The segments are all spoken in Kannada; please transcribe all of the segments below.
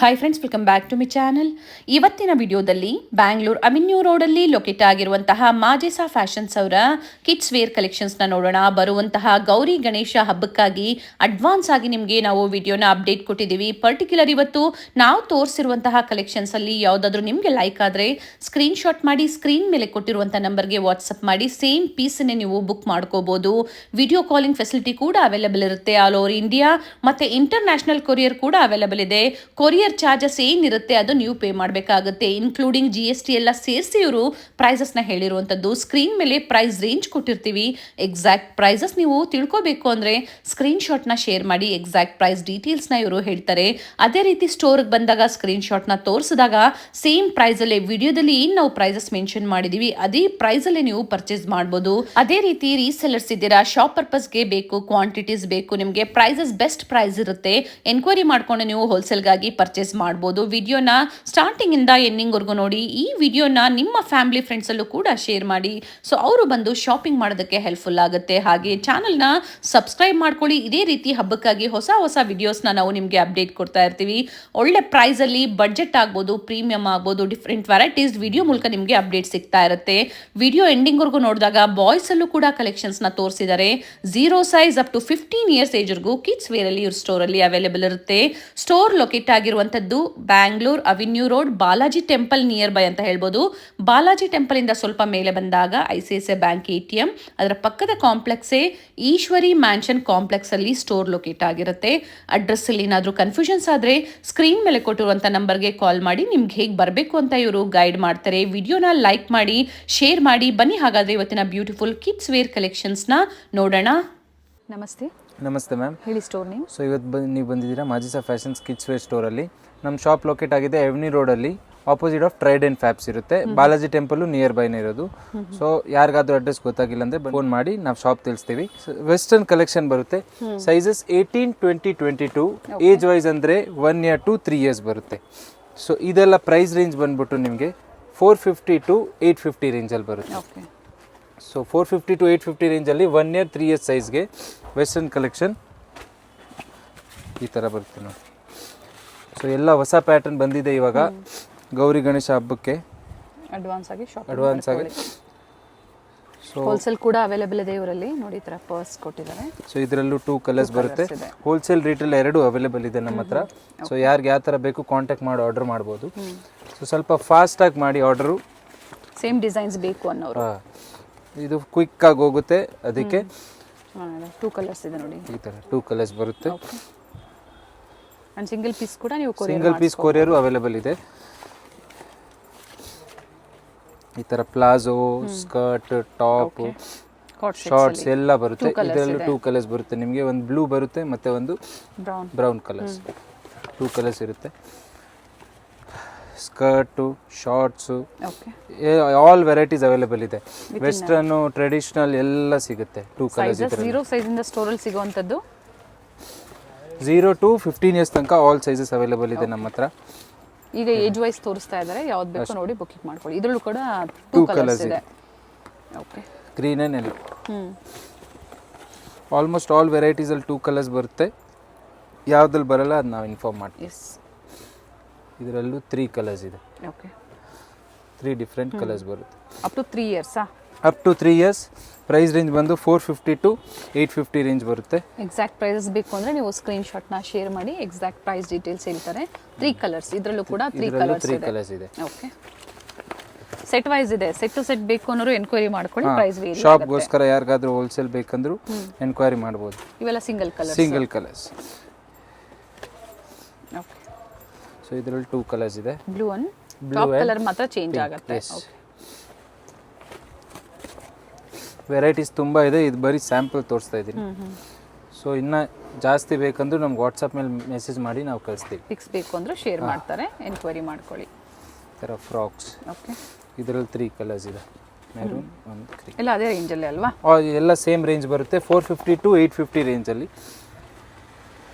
Hi friends, welcome back to my channel. ಇವತ್ತಿನ ವಿಡಿಯೋದಲ್ಲಿ ಬ್ಯಾಂಗ್ಳೂರ್ ಅವೆನ್ಯೂ ರೋಡಲ್ಲಿ ಲೊಕೇಟ್ ಆಗಿರುವಂತಹ ಮಾಜೆಸಾ ಫ್ಯಾಷನ್ಸ್ ಅವರ ಕಿಡ್ಸ್ ವೇರ್ ಕಲೆಕ್ಷನ್ಸ್ನ ನೋಡೋಣ. ಬರುವಂತಹ ಗೌರಿ ಗಣೇಶ ಹಬ್ಬಕ್ಕಾಗಿ ಅಡ್ವಾನ್ಸ್ ಆಗಿ ನಿಮಗೆ ನಾವು ವಿಡಿಯೋನ ಅಪ್ಡೇಟ್ ಕೊಟ್ಟಿದ್ದೀವಿ. ಪರ್ಟಿಕ್ಯುಲರ್ ಇವತ್ತು ನಾವು ತೋರಿಸಿರುವಂತಹ ಕಲೆಕ್ಷನ್ಸಲ್ಲಿ ಯಾವುದಾದ್ರೂ ನಿಮಗೆ ಲೈಕ್ ಆದರೆ ಸ್ಕ್ರೀನ್ ಶಾಟ್ ಮಾಡಿ ಸ್ಕ್ರೀನ್ ಮೇಲೆ ಕೊಟ್ಟಿರುವಂಥ ನಂಬರ್ಗೆ ವಾಟ್ಸಪ್ ಮಾಡಿ ಸೇಮ್ ಪೀಸನ್ನೇ ನೀವು ಬುಕ್ ಮಾಡ್ಕೋಬೋದು. ವಿಡಿಯೋ ಕಾಲಿಂಗ್ ಫೆಸಿಲಿಟಿ ಕೂಡ ಅವೈಲೇಬಲ್ ಇರುತ್ತೆ ಆಲ್ ಓವರ್ ಇಂಡಿಯಾ. ಮತ್ತು ಇಂಟರ್ನ್ಯಾಷನಲ್ ಕೊರಿಯರ್ ಕೂಡ ಅವೈಲೇಬಲ್ ಇದೆ. ಕೊರಿಯರ್ ಚಾರ್ಜಸ್ ಏನಿರುತ್ತೆ ಅದು ನೀವು ಪೇ ಮಾಡಬೇಕಾಗುತ್ತೆ, ಇನ್ಕ್ಲೂಡಿಂಗ್ GST ಎಲ್ಲ ಸೇರಿಸಿ ಇವರು ಪ್ರೈಸಸ್ನ ಹೇಳಿರುವಂಥದ್ದು. ಸ್ಕ್ರೀನ್ ಮೇಲೆ ಪ್ರೈಸ್ ರೇಂಜ್ ಕೊಟ್ಟಿರ್ತೀವಿ. ಎಕ್ಸಾಕ್ಟ್ ಪ್ರೈಸಸ್ ನೀವು ತಿಳ್ಕೋಬೇಕು ಅಂದರೆ ಸ್ಕ್ರೀನ್ ಶಾಟ್ನ ಶೇರ್ ಮಾಡಿ ಎಕ್ಸಾಕ್ಟ್ ಪ್ರೈಸ್ ಡೀಟೇಲ್ಸ್ನ ಇವರು ಹೇಳ್ತಾರೆ. ಅದೇ ರೀತಿ ಸ್ಟೋರ್ಗೆ ಬಂದಾಗ ಸ್ಕ್ರೀನ್ ಶಾಟ್ನ ತೋರಿಸಿದಾಗ ಸೇಮ್ ಪ್ರೈಸಲ್ಲೇ ವಿಡಿಯೋದಲ್ಲಿ ಏನು ನಾವು ಪ್ರೈಸಸ್ ಮೆನ್ಷನ್ ಮಾಡಿದ್ದೀವಿ ಅದೇ ಪ್ರೈಸಲ್ಲೇ ನೀವು ಪರ್ಚೇಸ್ ಮಾಡ್ಬೋದು. ಅದೇ ರೀತಿ ರೀಸೆಲ್ಲರ್ಸ್ ಇದ್ದೀರಾ, ಶಾಪ್ ಪರ್ಪಸ್ಗೆ ಬೇಕು, ಕ್ವಾಂಟಿಟೀಸ್ ಬೇಕು, ನಿಮಗೆ ಪ್ರೈಸಸ್ ಬೆಸ್ಟ್ ಪ್ರೈಸ್ ಇರುತ್ತೆ, ಎನ್ಕ್ವೈರಿ ಮಾಡ್ಕೊಂಡು ನೀವು ಹೋಲ್ಸೇಲ್ಗಾಗಿ ಪರ್ಚೇಸ್ ಮಾಡ್ಬೋದು. ವಿಡಿಯೋನ ಸ್ಟಾರ್ಟಿಂಗ್ ಇಂದ ಎಂಡಿಂಗ್ ವರ್ಗು ನೋಡಿ. ಈ ವಿಡಿಯೋನ ನಿಮ್ಮ ಫ್ಯಾಮಿಲಿ ಫ್ರೆಂಡ್ಸ್ ಅಲ್ಲೂ ಕೂಡ ಶೇರ್ ಮಾಡಿ, ಸೊ ಅವರು ಬಂದು ಶಾಪಿಂಗ್ ಮಾಡೋದಕ್ಕೆ ಹೆಲ್ಪ್ಫುಲ್ ಆಗುತ್ತೆ. ಹಾಗೆ ಚಾನಲ್ನ ಸಬ್ಸ್ಕ್ರೈಬ್ ಮಾಡ್ಕೊಳ್ಳಿ. ಇದೇ ರೀತಿ ಹಬ್ಬಕ್ಕಾಗಿ ಹೊಸ ಹೊಸ ವಿಡಿಯೋಸ್ನ ನಾವು ನಿಮಗೆ ಅಪ್ಡೇಟ್ ಕೊಡ್ತಾ ಇರ್ತೀವಿ. ಒಳ್ಳೆ ಪ್ರೈಸಲ್ಲಿ ಬಡ್ಜೆಟ್ ಆಗ್ಬೋದು, ಪ್ರೀಮಿಯಂ ಆಗ್ಬೋದು, ಡಿಫ್ರೆಂಟ್ ವೆರೈಟೀಸ್ ವಿಡಿಯೋ ಮೂಲಕ ನಿಮಗೆ ಅಪ್ಡೇಟ್ ಸಿಗ್ತಾ ಇರುತ್ತೆ. ವಿಡಿಯೋ ಎಂಡಿಂಗ್ ವರ್ಗು ನೋಡಿದಾಗ ಬಾಯ್ಸ್ ಅಲ್ಲೂ ಕೂಡ ಕಲೆಕ್ಷನ್ಸ್ನ ತೋರಿಸಿದ್ದಾರೆ. 0 ಸೈಜ್ ಅಪ್ ಟು 15 ಇಯರ್ಸ್ ಏಜ್ವರೆಗೂ ಕಿಡ್ಸ್ ವೇರ್ ಅಲ್ಲಿ ಇವ್ರ ಸ್ಟೋರಲ್ಲಿ ಅವೈಲೇಬಲ್ ಇರುತ್ತೆ. ಸ್ಟೋರ್ ಲೊಕೇಟ್ ಆಗಿರುವಂಥದ್ದು Bangalore avenue road, Balaji temple near by ಅಂತ ಹೇಳ್ಬೋದು. ಬಾಲಾಜಿ ಟೆಂಪಲ್ ಇಂದ ಸ್ವಲ್ಪ ಮೇಲೆ ಬಂದಾಗ ICICI ಬ್ಯಾಂಕ್ ATM, ಅದರ ಪಕ್ಕದ ಕಾಂಪ್ಲೆಕ್ಸೇ ಈಶ್ವರಿ ಮ್ಯಾನ್ಷನ್ ಕಾಂಪ್ಲೆಕ್ಸ್ ಅಲ್ಲಿ ಸ್ಟೋರ್ ಲೊಕೇಟ್ ಆಗಿರುತ್ತೆ. ಅಡ್ರೆಸ್ ಅಲ್ಲಿ ಏನಾದರೂ ಕನ್ಫ್ಯೂಷನ್ಸ್ ಆದರೆ ಸ್ಕ್ರೀನ್ ಮೇಲೆ ಕೊಟ್ಟಿರುವಂಥ ನಂಬರ್ಗೆ ಕಾಲ್ ಮಾಡಿ ನಿಮ್ಗೆ ಹೇಗೆ ಬರಬೇಕು ಅಂತ ಇವರು ಗೈಡ್ ಮಾಡ್ತಾರೆ. ವಿಡಿಯೋನ ಲೈಕ್ ಮಾಡಿ, ಶೇರ್ ಮಾಡಿ. ಬನ್ನಿ ಹಾಗಾದ್ರೆ ಇವತ್ತಿನ ಬ್ಯೂಟಿಫುಲ್ ಕಿಡ್ಸ್ ವೇರ್ ಕಲೆಕ್ಷನ್ಸ್ನ ನೋಡೋಣ. ನಮಸ್ತೆ. ನಮಸ್ತೆ ಮ್ಯಾಮ್. ಹೇಳಿ ಸ್ಟೋರ್ ನೇಮ್. ಸೊ ಇವತ್ತು ನೀವು ಬಂದಿದ್ದೀರಾ ಮಾಜೆಸಾ ಫ್ಯಾಷನ್ಸ್ ಕಿಡ್ಸ್ ವೇರ್ ಸ್ಟೋರಲ್ಲಿ. ನಮ್ಮ ಶಾಪ್ ಲೊಕೇಟ್ ಆಗಿದೆ ಅವೆನ್ಯೂ ರೋಡಲ್ಲಿ, ಆಪೋಸಿಟ್ ಆಫ್ ಟ್ರೈಡ್ ಆ್ಯಂಡ್ ಫ್ಯಾಬ್ಸ್ ಇರುತ್ತೆ. ಬಾಲಾಜಿ ಟೆಂಪಲ್ಲು ನಿಯರ್ ಬೈನೇ ಇರೋದು. ಸೊ ಯಾರಿಗಾದ್ರೂ ಅಡ್ರೆಸ್ ಗೊತ್ತಾಗಿಲ್ಲ ಅಂದರೆ ಫೋನ್ ಮಾಡಿ ನಾವು ಶಾಪ್ ತಿಳಿಸ್ತೀವಿ. ವೆಸ್ಟರ್ನ್ ಕಲೆಕ್ಷನ್ ಬರುತ್ತೆ. ಸೈಜಸ್ 18, 20, 22. ಏಜ್ ವೈಸ್ ಅಂದರೆ 1 year to 3 years ಬರುತ್ತೆ. ಸೊ ಇದೆಲ್ಲ ಪ್ರೈಸ್ ರೇಂಜ್ ಬಂದ್ಬಿಟ್ಟು ನಿಮಗೆ 450 to 850 ರೇಂಜಲ್ಲಿ ಬರುತ್ತೆ. ಸೊ 450 to 850 ರೇಂಜಲ್ಲಿ 1 year 3 years ಸೈಜ್ಗೆ ವೆಸ್ಟರ್ನ್ ಕಲೆಕ್ಷನ್ ಈ ಥರ ಬರುತ್ತೆ ನೋಡಿ. ಸೊ ಎಲ್ಲ ಹೊಸ ಪ್ಯಾಟರ್ನ್ ಬಂದಿದೆ ಇವಾಗ ಗೌರಿ ಗಣೇಶ ಹಬ್ಬಕ್ಕೆ. ಅಡ್ವಾನ್ಸ್ ಆಗಿ ಸೊ ಹೋಲ್ಸೇಲ್ ಕೂಡ ಅವೈಲೇಬಲ್ ಇದೆ ಇವರಲ್ಲಿ. ನೋಡಿ ಈ ಥರ ಪರ್ಸ್ ಕೊಟ್ಟಿದ್ದಾರೆ. ಸೊ ಇದರಲ್ಲೂ 2 ಕಲರ್ಸ್ ಬರುತ್ತೆ. ಹೋಲ್ಸೇಲ್ ರೀಟೇಲ್ ಎರಡೂ ಅವೈಲೇಬಲ್ ಇದೆ ನಮ್ಮ ಹತ್ರ. ಸೊ ಯಾರಿಗೆ ಯಾವ ಥರ ಬೇಕು ಕಾಂಟ್ಯಾಕ್ಟ್ ಮಾಡಿ ಆರ್ಡರ್ ಮಾಡ್ಬೋದು. ಸೊ ಸ್ವಲ್ಪ ಫಾಸ್ಟಾಗಿ ಮಾಡಿ ಆರ್ಡರು. ಸೇಮ್ ಡಿಸೈನ್ಸ್ ಬೇಕು ಅನ್ನೋರು. ಇದು ಕ್ವಿಕ್ಕಾಗಿ ಹೋಗುತ್ತೆ, ಅದಕ್ಕೆ 2 ಕಲರ್ಸ್ ಇದೆ ನೋಡಿ. ಈ ಥರ 2 ಕಲರ್ಸ್ ಬರುತ್ತೆ. ಅಂಡ್ ಸಿಂಗಲ್ ಪೀಸ್ ಕೂಡ ನೀವು ಸಿಂಗಲ್ ಪೀಸ್ ಕೊರಿಯರು ಅವೈಲೇಬಲ್ ಇದೆ. ಈ ಥರ ಪ್ಲಾಜೋ, ಸ್ಕರ್ಟ್, ಟಾಪ್, ಶಾರ್ಟ್ಸ್ ಎಲ್ಲ ಬರುತ್ತೆ. ಇದರಲ್ಲೂ 2 ಕಲರ್ಸ್ ಬರುತ್ತೆ ನಿಮಗೆ. ಒಂದು ಬ್ಲೂ ಬರುತ್ತೆ ಮತ್ತು ಒಂದು ಬ್ರೌನ್ ಕಲರ್ಸ್. 2 ಕಲರ್ಸ್ ಇರುತ್ತೆ. Skirt, shorts, all varieties available ಇದೆ. ವೆಸ್ಟರ್ನು, ಟ್ರೆಡಿಷನಲ್ ಎಲ್ಲ ಸಿಗುತ್ತೆ. 2 ಕಲರ್ಸ್ ಇದೆ. 0 ಸೈಜ್ ಇಂದ ಸ್ಟೋರಲ್ಲಿ ಸಿಗುವಂತದ್ದು 0 to 15 ಇಯರ್ಸ್ ತನಕ ಆಲ್ ಸೈಜಸ್ ಅವೈಲೇಬಲ್ ಇದೆ ನಮ್ಮ ಹತ್ರ. ಈಗ ಏಜ್ ವೈಸ್ ತೋರಿಸ್ತಾ ಇದ್ದಾರೆ. ಯಾವ್ದು ಬೇಕೋ ನೋಡಿ ಬುಕಿಂಗ್ ಮಾಡ್ಕೊಳ್ಳಿ. ಇದರಲ್ಲೂ ಕೂಡ 2 ಕಲರ್ಸ್ ಇದೆ. Okay, green and yellow. Almost all varieties ಅಲ್ಲಿ 2 ಕಲರ್ಸ್ ಬರುತ್ತೆ. ಯಾವ್ದಲ್ಲಿ ಬರಲ್ಲ ಅದು ನಾವು ಇನ್ಫಾರ್ಮ್ ಮಾಡ್ತೀವಿ. ಇದರಲ್ಲೂ 3 ಕಲರ್ಸ್ ಇದೆ. ಓಕೆ, 3 ಡಿಫ್ರೆಂಟ್ ಕಲರ್ಸ್ ಬರುತ್ತೆ. Up to 3 years. Up to 3 years. Price range ಬಂದು 450 to 850 ರೇಂಜ್ ಬರುತ್ತೆ. ಎಕ್ಸಾಕ್ಟ್ ಪ್ರೈಸಸ್ ಬೇಕು ಅಂದರೆ ನೀವು ಸ್ಕ್ರೀನ್ ಶಾಟ್ನ ಶೇರ್ ಮಾಡಿ ಎಕ್ಸಾಕ್ಟ್ ಪ್ರೈಸ್ ಡೀಟೇಲ್ಸ್ ಹೇಳ್ತಾರೆ. 3 ಕಲರ್ಸ್. ಇದರಲ್ಲೂ ಕೂಡ 3 ಕಲರ್ಸ್ ಇದೆ. ಓಕೆ, ಸೆಟ್ ವೈಸ್ ಇದೆ. ಸೆಟ್ ಟು ಸೆಟ್ ಬೇಕು ಅನ್ನೋರು ಎನ್ಕ್ವೈರಿ ಮಾಡ್ಕೊಳ್ಳಿ. ಪ್ರೈಸ್ ವೇರಿ ಆಗುತ್ತೆ. ಶಾಪ್ಗೋಸ್ಕರ ಯಾರಿಗಾದ್ರೂ ಹೋಲ್ಸೇಲ್ ಬೇಕಂದ್ರೂ ಎನ್ಕ್ವೈರಿ ಮಾಡ್ಬೋದು. ಇವೆಲ್ಲ ಸಿಂಗಲ್ ಕಲರ್ಸ್. ಓಕೆ, ಸೊ ಇದರಲ್ಲಿ 2 ಕಲರ್ಸ್ ಇದೆ. ಬ್ಲೂ ಅಂಡ್ ಟಾಪ್ ಕಲರ್ ಮಾತ್ರ ಚೇಂಜ್ ಆಗುತ್ತೆ. ವೆರೈಟೀಸ್ ತುಂಬ ಇದೆ. ಇದು ಬರೀ ಸ್ಯಾಂಪಲ್ ತೋರಿಸ್ತಾ ಇದ್ದೀನಿ. ಸೊ ಇನ್ನು ಜಾಸ್ತಿ ಬೇಕಂದ್ರೂ ನಮ್ಗೆ ವಾಟ್ಸಪ್ ಮೇಲೆ ಮೆಸೇಜ್ ಮಾಡಿ ನಾವು ಕಳಿಸ್ತೀವಿ. ಪಿಕ್ಸ್ ಬೇಕು ಅಂದ್ರೆ ಶೇರ್ ಮಾಡ್ತಾರೆ, ಎನ್ಕ್ವೈರಿ ಮಾಡ್ಕೊಳ್ಳಿ. ಈ ಥರ ಫ್ರಾಕ್ಸ್. ಓಕೆ, ಇದರಲ್ಲಿ 3 ಕಲರ್ಸ್ ಇದೆ. ಮೆರೂನ್, ಒಂದು ಗ್ರೀನ್. ಎಲ್ಲ ಅದೇ ರೇಂಜಲ್ಲಿ ಅಲ್ವಾ? ಎಲ್ಲ ಸೇಮ್ ರೇಂಜ್ ಬರುತ್ತೆ. 450 to 850 ರೇಂಜಲ್ಲಿ.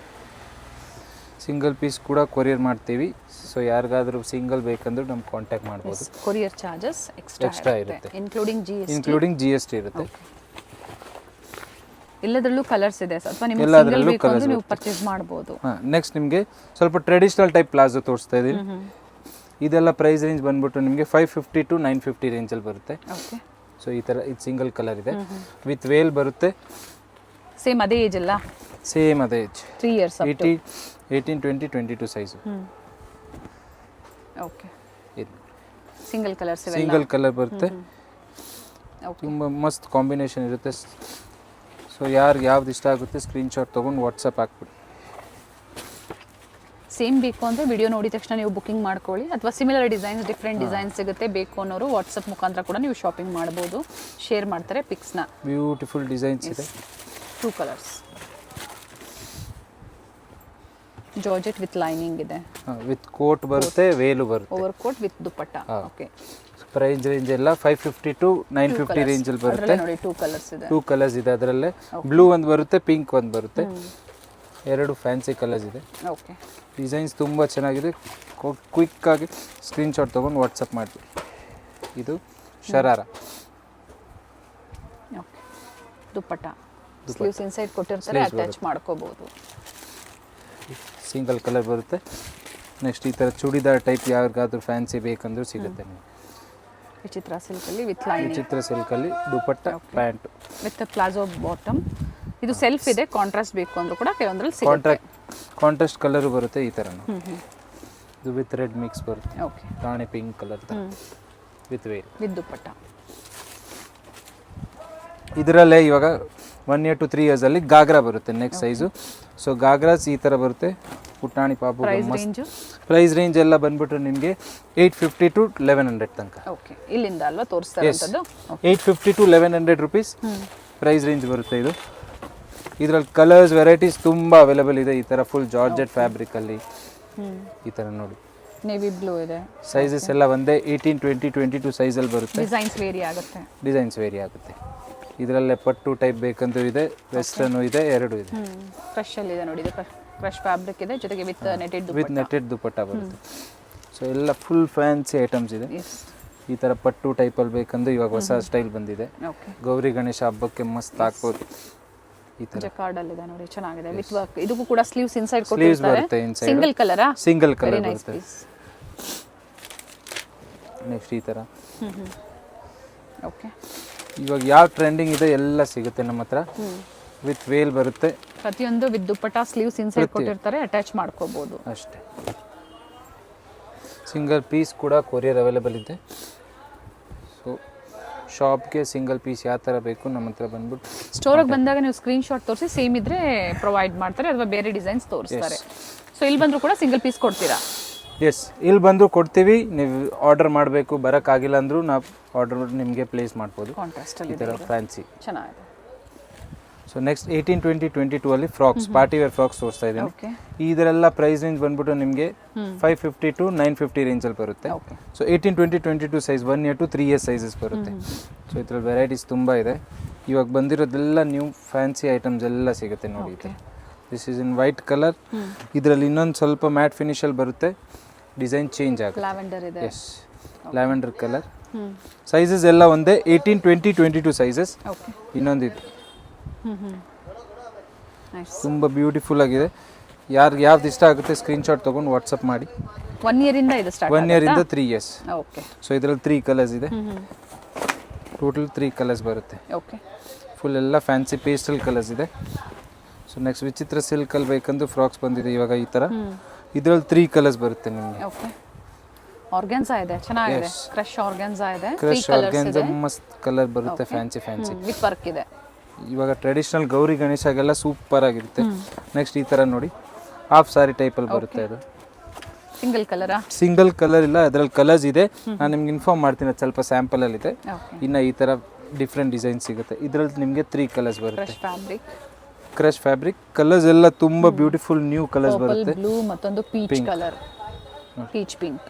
ಸಿಂಗಲ್ ಪೀಸ್ ಕೂಡ ಕೊರಿಯರ್ ಮಾಡ್ತೀವಿ. ಸೊ ಯಾರಿಗಾದ್ರೂ ಸಿಂಗಲ್ ಬೇಕಂದ್ರೂ ನಮ್ಗೆ ಕಾಂಟ್ಯಾಕ್ಟ್ ಮಾಡ್ಬೋದು. ಕೊರಿಯರ್ ಚಾರ್ಜಸ್ ಎಕ್ಸ್ಟ್ರಾ ಇರುತ್ತೆ, ಇನ್ಕ್ಲೂಡಿಂಗ್ GST ಇರುತ್ತೆ. ಎಲ್ಲದರಲ್ಲೂ ಕಲರ್ಸ್ ಇದೆ ಅಥವಾ ನಿಮಗೆ ಸಿಂಗಲ್ ಬೇಕು ಅಂದ್ರೆ ನೀವು ಪರ್ಚೇಸ್ ಮಾಡಬಹುದು. ನೆಕ್ಸ್ಟ್ ನಿಮಗೆ ಸ್ವಲ್ಪ ಟ್ರೆಡಿಷನಲ್ ಟೈಪ್ ಪ್ಲಾಜೋ ತೋರಿಸ್ತಾ ಇದ್ದೀನಿ. ಇದೆಲ್ಲ ಪ್ರೈಸ್ ರೇಂಜ್ ಬಂದ್ಬಿಟ್ಟು ನಿಮಗೆ 550 to 950 ರೇಂಜಲ್ಲಿ ಬರುತ್ತೆ. ಓಕೆ. ಸೊ ಈ ಥರ ಇದು ಸಿಂಗಲ್ ಕಲರ್ ಇದೆ, ವಿತ್ ವೇಲ್ ಬರುತ್ತೆ. ಸೇಮ್ ಅದೇ ಏಜ್ ಅಲ್ಲ? ಸೇಮ್ ಅದೇ age, 3 years 18, 20, 22 size. Okay. Single colours ಇವೆಲ್ಲ ಸಿಂಗಲ್ ಕಲರ್ ಬರುತ್ತೆ. ಓಕೆ. ತುಂಬ ಮಸ್ತ್ ಕಾಂಬಿನೇಷನ್ ಇರುತ್ತೆ. ಸೊ ಯಾರಿಗೆ ಯಾವ್ದು ಇಷ್ಟ ಆಗುತ್ತೆ ಸ್ಕ್ರೀನ್ಶಾಟ್ ತೊಗೊಂಡು ವಾಟ್ಸಪ್ ಹಾಕ್ಬಿಡಿ. ಸೇಮ್ ಬೇಕು ಅಂದರೆ ವಿಡಿಯೋ ನೋಡಿದ ತಕ್ಷಣ ನೀವು ಬುಕಿಂಗ್ ಮಾಡ್ಕೊಳ್ಳಿ, ಅಥವಾ ಸಿಮಿಲರ್ ಡಿಸೈನ್ಸ್ ಡಿಫ್ರೆಂಟ್ ಡಿಸೈನ್ಸ್ ಸಿಗುತ್ತೆ ಬೇಕು ಅನ್ನೋರು ವಾಟ್ಸಪ್ ಮುಖಾಂತರ ಕೂಡ ನೀವು ಶಾಪಿಂಗ್ ಮಾಡ್ಬೋದು. ಶೇರ್ ಮಾಡ್ತಾರೆ ಪಿಕ್ಸ್ನ. ಬ್ಯೂಟಿಫುಲ್ ಡಿಸೈನ್ಸ್ ಇದೆ. 2 ಕಲರ್ಸ್. ಜಾರ್ಜೆಟ್ ವಿತ್ ಲೈನಿಂಗ್ ಇದೆ, ವಿತ್ ಕೋಟ್ ಬರುತ್ತೆ, ವೇಲು ಬರುತ್ತೆ, over coat with dupatta. Okay. Price range ಎಲ್ಲ 550 to 950 ರೇಂಜಲ್ಲಿ ಬರುತ್ತೆ. ನೋಡಿ 2 ಕಲರ್ಸ್ ಇದೆ. 2 ಕಲರ್ಸ್ ಇದೆ, ಅದರಲ್ಲೇ ಬ್ಲೂ ಒಂದು ಬರುತ್ತೆ, ಪಿಂಕ್ ಒಂದು ಬರುತ್ತೆ. 2 ಫ್ಯಾನ್ಸಿ ಕಲರ್ಸ್ ಇದೆ. ಓಕೆ. ಡಿಸೈನ್ಸ್ ತುಂಬ ಚೆನ್ನಾಗಿದೆ. ಕ್ವಿಕ್ಕಾಗಿ ಸ್ಕ್ರೀನ್ಶಾಟ್ ತೊಗೊಂಡು ವಾಟ್ಸಪ್ ಮಾಡಿಬಿಡಿ. ಇದು ಶರಾರ. ಓಕೆ. ದುಪ್ಪಟ್ಟ ಸ್ಲೀವ್ಸ್ ಇನ್ಸೈಡ್ ಕೊಟ್ಟಿರ್ತಾರೆ, ಅಟ್ಯಾಚ್ ಮಾಡ್ಕೋಬಹುದು. ಸಿಂಗಲ್ ಕಲರ್ ಬರುತ್ತೆ. ನೆಕ್ಸ್ಟ್ ಈ ಥರ ಚೂಡಿದಾರ್ ಟೈಪ್ ಯಾರಿಗಾದ್ರೂ ಫ್ಯಾನ್ಸಿ ಬೇಕಂದ್ರೂ ಸಿಗುತ್ತೆ ನಿಮಗೆ. ವಿಚಿತ್ರ ಸಿಲ್ಕಲ್ಲಿ ವಿತ್ ಲೈನಿಂಗ್. ವಿಚಿತ್ರ ಸಿಲ್ಕಲ್ಲಿ ದುಪ್ಪಟ್ಟ, ಪ್ಯಾಂಟ್ ವಿತ್ ಪ್ಲಾಜೋ ಬಾಟಮ್. ಇದು ಸೆಲ್ಫ್ ಇದೆ, ಕಾಂಟ್ರಾಸ್ಟ್ ಬೇಕು ಅಂದ್ರೂ ಕೂಡ ಕೆಲವೊಂದ್ರಲ್ಲಿ ಸಿಗುತ್ತೆ. ಕಾಂಟ್ರಾಸ್ಟ್ ಕಲರು ಬರುತ್ತೆ ಈ ಥರ. ಇದು ವಿತ್ ರೆಡ್ ಮಿಕ್ಸ್ ಬರುತ್ತೆ. Okay. Rani pink colour with veil with dupatta. ಇದರಲ್ಲೇ ಇವಾಗ 1 year to 3 years ಅಲ್ಲಿ ಗಾಗ್ರಾ ಬರುತ್ತೆ ನೆಕ್ಸ್ಟ್ ಸೈಜು. ಸೊ ಗಾಗ್ರಾಸ್ ಈ ಥರ ಬರುತ್ತೆ. ಪುಟಾಣಿ ಪಾಪು ಪ್ರೈಸ್ ರೇಂಜ್ ಎಲ್ಲ ಬಂದ್ಬಿಟ್ಟು ನಿಮಗೆ 850 to 1100 ತನಕ. ಓಕೆ. ಇಲ್ಲಿಂದ ಅಲ್ವಾ ತೋರಿಸ್ತಾ ಇರೋದು? 850 to 1100 rupees ಪ್ರೈಸ್ ರೇಂಜ್ ಬರುತ್ತೆ ಇದು. ಇದರಲ್ಲಿ ಕಲರ್ಸ್ ವೆರೈಟೀಸ್ ತುಂಬ ಅವೈಲೇಬಲ್ ಇದೆ. ಈ ಥರ ಫುಲ್ ಜಾರ್ಜೆಟ್ ಫ್ಯಾಬ್ರಿಕಲ್ಲಿ ಈ ಥರ ನೋಡಿ. ನೇವಿ ಬ್ಲೂ ಇದೆ. ಸೈಜಸ್ ಎಲ್ಲ ಒಂದೇ 18, 20, 22 ಸೈಜಲ್ಲಿ ಬರುತ್ತೆ. ಡಿಸೈನ್ಸ್ ವೇರಿ ಆಗುತ್ತೆ. ಡಿಸೈನ್ಸ್ ವೇರಿ ಆಗುತ್ತೆ. ಇದರಲ್ಲೇ ಪಟ್ಟು ಟೈಪ್ ಬೇಕಂದ್ರೂ ಇದೆ, ವೆಸ್ಟರ್ನು ಇದೆ, 2 ಇದೆ. ಕ್ರಶ್ ಅಲ್ಲಿ ಇದೆ ನೋಡಿ, ಇದು ಕ್ರಶ್ ಫ್ಯಾಬ್ರಿಕ್ ಇದೆ, ಜೊತೆಗೆ with netted dupatta. With netted dupatta ಬರುತ್ತೆ. ಸೊ ಎಲ್ಲ ಫುಲ್ ಫ್ಯಾನ್ಸಿ ಐಟಮ್ಸ್ ಇದೆ. ಈ ಥರ ಪಟ್ಟು ಟೈಪಲ್ಲಿ ಬೇಕಂದ್ರೆ ಇವಾಗ ಹೊಸ ಸ್ಟೈಲ್ ಬಂದಿದೆ. ಗೌರಿ ಗಣೇಶ ಹಬ್ಬಕ್ಕೆ ಮಸ್ತ್ ಹಾಕ್ಬೋದು. ಈ ಥರ ಜಕಾರ್ಡ್ ಅಲ್ಲಿ ಇದೆ ನೋಡಿ, ಚೆನ್ನಾಗಿದೆ ವಿತ್ ವರ್ಕ್. ಇದಕ್ಕೂ ಕೂಡ ಸ್ಲೀವ್ಸ್ ಇನ್ಸೈಡ್ ಸ್ಲೀವ್ಸ್ ಕೊಟ್ಟಿರ್ತಾರೆ. ಬರುತ್ತೆ. ಇನ್ಸೈಡ್ ಸಿಂಗಲ್ ಕಲರಾ? ಸಿಂಗಲ್ ಕಲರ್ ಬರುತ್ತೆ. ನೆಕ್ಸ್ಟ್ ಈ ಥರ. ಓಕೆ. ಇವಾಗ ಯಾವ ಟ್ರೆಂಡಿಂಗ್ ಇದೆ ಎಲ್ಲ ಸಿಗುತ್ತೆ ನಮ್ಮ ಹತ್ರ. ವಿತ್ ವೇಲ್ ಬರುತ್ತೆ. ಪ್ರತಿಯೊಂದು ವಿತ್ ದುಪ್ಪಟ್ಟ, ಸ್ಲೀವ್ಸ್ ಇನ್ಸೈಡ್ ಕೊಟ್ಟಿರ್ತಾರೆ, ಅಟ್ಯಾಚ್ ಮಾಡ್ಕೋಬಹುದು ಅಷ್ಟೇ. ಸಿಂಗಲ್ ಪೀಸ್ ಕೂಡ ಕೊರಿಯರ್ ಅವೈಲೇಬಲ್ ಇದೆ. ಸೊ ಶಾಪ್ಗೆ ಸಿಂಗಲ್ ಪೀಸ್ ಯಾವ ಥರ ಬೇಕು ನಮ್ಮ ಹತ್ರ ಬಂದ್ಬಿಟ್ಟು ಸ್ಟೋರಿಗೆ ಬಂದಾಗ ನೀವು ಸ್ಕ್ರೀನ್ ಶಾಟ್ ತೋರಿಸಿ ಸೇಮ್ ಇದ್ರೆ ಪ್ರೊವೈಡ್ ಮಾಡ್ತಾರೆ, ಅಥವಾ ಬೇರೆ ಡಿಸೈನ್ಸ್ ತೋರಿಸ್ತಾರೆ. ಸೊ ಇಲ್ಲಿ ಬಂದರೂ ಕೂಡ ಸಿಂಗಲ್ ಪೀಸ್ ಕೊಡ್ತೀರಾ? ಎಸ್, ಇಲ್ಲಿ ಬಂದರೂ ಕೊಡ್ತೀವಿ. ನೀವು ಆರ್ಡರ್ ಮಾಡಬೇಕು, ಬರೋಕ್ಕಾಗಿಲ್ಲ ಅಂದರೂ ನಾವು ಆರ್ಡರ್ ನಿಮಗೆ ಪ್ಲೇಸ್ ಮಾಡ್ಬೋದು. ಕಾಂಟ್ರಾಸ್ಟಲ್ಲಿ ಈ ಥರ ಫ್ಯಾನ್ಸಿ ಚೆನ್ನಾಗಿದೆ. ಸೊ ನೆಕ್ಸ್ಟ್ 18, 20, 22 ಅಲ್ಲಿ ಫ್ರಾಕ್ಸ್, ಪಾರ್ಟಿ ವೇರ್ ಫ್ರಾಕ್ಸ್ ತೋರಿಸ್ತಾ ಇದ್ದೀನಿ. ಓಕೆ. ಇದರೆಲ್ಲ ಪ್ರೈಸ್ ರೇಂಜ್ ಬಂದ್ಬಿಟ್ಟು ನಿಮಗೆ 550 to 950 ರೇಂಜಲ್ಲಿ ಬರುತ್ತೆ. Okay. So 18, 20, 22 size 1 year to 3 years sizes ಬರುತ್ತೆ. ಸೊ ಇದರಲ್ಲಿ ವೆರೈಟೀಸ್ ತುಂಬ ಇದೆ. ಇವಾಗ ಬಂದಿರೋದೆಲ್ಲ ನ್ಯೂ ಫ್ಯಾನ್ಸಿ ಐಟಮ್ಸ್ ಎಲ್ಲ ಸಿಗುತ್ತೆ ನೋಡಿ. This is in white colour. ಇದರಲ್ಲಿ ಇನ್ನೊಂದು ಸ್ವಲ್ಪ ಮ್ಯಾಟ್ ಫಿನಿಶಲ್ಲಿ ಬರುತ್ತೆ. ಡಿಸೈನ್ ಚೇಂಜ್ ಆಗುತ್ತೆ. ಲ್ಯಾವೆಂಡರ್ ಇದೆ. Yes, lavender colour. ಸೈಜಸ್ ಎಲ್ಲ ಒಂದೇ 18, 20, 22 ಸೈಜಸ್. ಓಕೆ. ಇನ್ನೊಂದು ಇದು ನೈಸ್. ತುಂಬ ಬ್ಯೂಟಿಫುಲ್ ಆಗಿದೆ. ಯಾರಿಗೆ ಯಾವ್ದು ಇಷ್ಟ ಆಗುತ್ತೆ ಸ್ಕ್ರೀನ್ಶಾಟ್ ತೊಗೊಂಡು ವಾಟ್ಸಪ್ ಮಾಡಿ. 1 year ಇಂದ ಇದು ಸ್ಟಾರ್ಟ್ 1 year ಇಂದ 3 years. ಓಕೆ. ಸೊ ಇದರಲ್ಲಿ 3 ಕಲರ್ಸ್ ಇದೆ. ಟೋಟಲ್ 3 ಕಲರ್ಸ್ ಬರುತ್ತೆ. ಓಕೆ. ಫುಲ್ ಎಲ್ಲ ಫ್ಯಾನ್ಸಿ ಪೇಸ್ಟಲ್ ಕಲರ್ಸ್ ಇದೆ. ಸೊ ನೆಕ್ಸ್ಟ್ ವಿಚಿತ್ರ ಸಿಲ್ಕಲ್ಲಿ ಬೇಕಂದು ಫ್ರಾಕ್ಸ್ ಬಂದಿದೆ ಇವಾಗ ಈ ಥರ. ಇದರಲ್ಲಿ 3 ಕಲರ್ಸ್ ಬರುತ್ತೆ ನಿಮಗೆ. ಓಕೆ. ಆರ್ಗಾನ್ಸಾ ಇದೆ, ಚೆನ್ನಾಗಿದೆ. ಕ್ರಶ್ ಆರ್ಗಾನ್ಸಾ ಇದೆ. ಕ್ರಶ್ ಆರ್ಗಾನ್ಸಾ ಮಸ್ತ್ ಕಲರ್ ಬರುತ್ತೆ, ಫ್ಯಾನ್ಸಿ ಫ್ಯಾನ್ಸಿ ವಿತ್ ವರ್ಕ್ ಇದೆ. ಇವಾಗ ಟ್ರೆಡಿಷನಲ್ ಗೌರಿ ಗಣೇಶಗೆಲ್ಲ ಸೂಪರ್ ಆಗಿರುತ್ತೆ. ನೆಕ್ಸ್ಟ್ ಈ ಥರ ನೋಡಿ, ಹಾಫ್ ಸಾರಿ ಟೈಪಲ್ಲಿ ಬರುತ್ತೆ. ಅದು ಸಿಂಗಲ್ ಕಲರಾ? ಸಿಂಗಲ್ ಕಲರ್ ಇಲ್ಲ, ಅದರಲ್ಲಿ ಕಲರ್ಸ್ ಇದೆ. ನಾನು ನಿಮ್ಗೆ ಇನ್ಫಾರ್ಮ್ ಮಾಡ್ತೀನಿ, ಅದು ಸ್ವಲ್ಪ ಸ್ಯಾಂಪಲಲ್ಲಿ ಇದೆ. ಇನ್ನು ಈ ಥರ ಡಿಫ್ರೆಂಟ್ ಡಿಸೈನ್ ಸಿಗುತ್ತೆ. ಇದರಲ್ಲಿ ನಿಮಗೆ 3 ಕಲರ್ಸ್ ಬರುತ್ತೆ. ಕ್ರಶ್ ಫ್ಯಾಬ್ರಿಕ್ ಕಲರ್ಸ್ ಎಲ್ಲ ತುಂಬ ಬ್ಯೂಟಿಫುಲ್ ನ್ಯೂ ಕಲರ್ಸ್ ಬರುತ್ತೆ. ಬ್ಲೂ, ಮತ್ತೊಂದು peach colour, peach pink.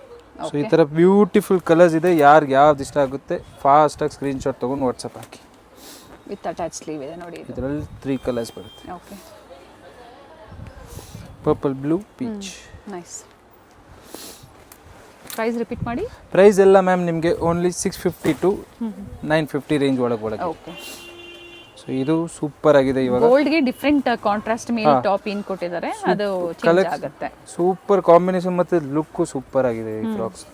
So ಈ ಥರ ಬ್ಯೂಟಿಫುಲ್ ಕಲರ್ಸ್ ಇದೆ. ಯಾರಿಗೆ ಯಾವ್ದು ಇಷ್ಟ ಆಗುತ್ತೆ ಫಾಸ್ಟಾಗಿ ಸ್ಕ್ರೀನ್ಶಾಟ್ ತೊಗೊಂಡು ವಾಟ್ಸಪ್ ಹಾಕಿ. ವಿತ್ ಅಟ್ಯಾಚ್ ಸ್ಲೀವ್ ಇದೆ ನೋಡಿ. ಇದರಲ್ಲಿ 3 ಕಲರ್ಸ್ ಬರುತ್ತೆ. Okay. Purple, blue, peach. Nice. Price repeat ಮಾಡಿ. ಪ್ರೈಸ್ ಎಲ್ಲ ಮ್ಯಾಮ್ ನಿಮಗೆ ಓನ್ಲಿ 650 to 950 ರೇಂಜ್ ಒಳಗೆ. ಓಕೆ. ಸೊ ಇದು ಸೂಪರ್ ಆಗಿದೆ. ಇವಾಗ ಗೋಲ್ಡ್ ಗೆ ಡಿಫ್ರೆಂಟ್ ಕಾಂಟ್ರಾಸ್ಟ್ ಮೇಲೆ ಟಾಪ್ ಇನ್ ಕೊಟ್ಟಿದ್ದಾರೆ, ಅದು ಚೇಂಜ್ ಆಗುತ್ತೆ. ಸೂಪರ್ ಕಾಂಬಿನೇಷನ್ ಮತ್ತೆ ಲುಕ್ ಸೂಪರ್ ಆಗಿದೆ ಈ ಫ್ರಾಕ್ಸ್.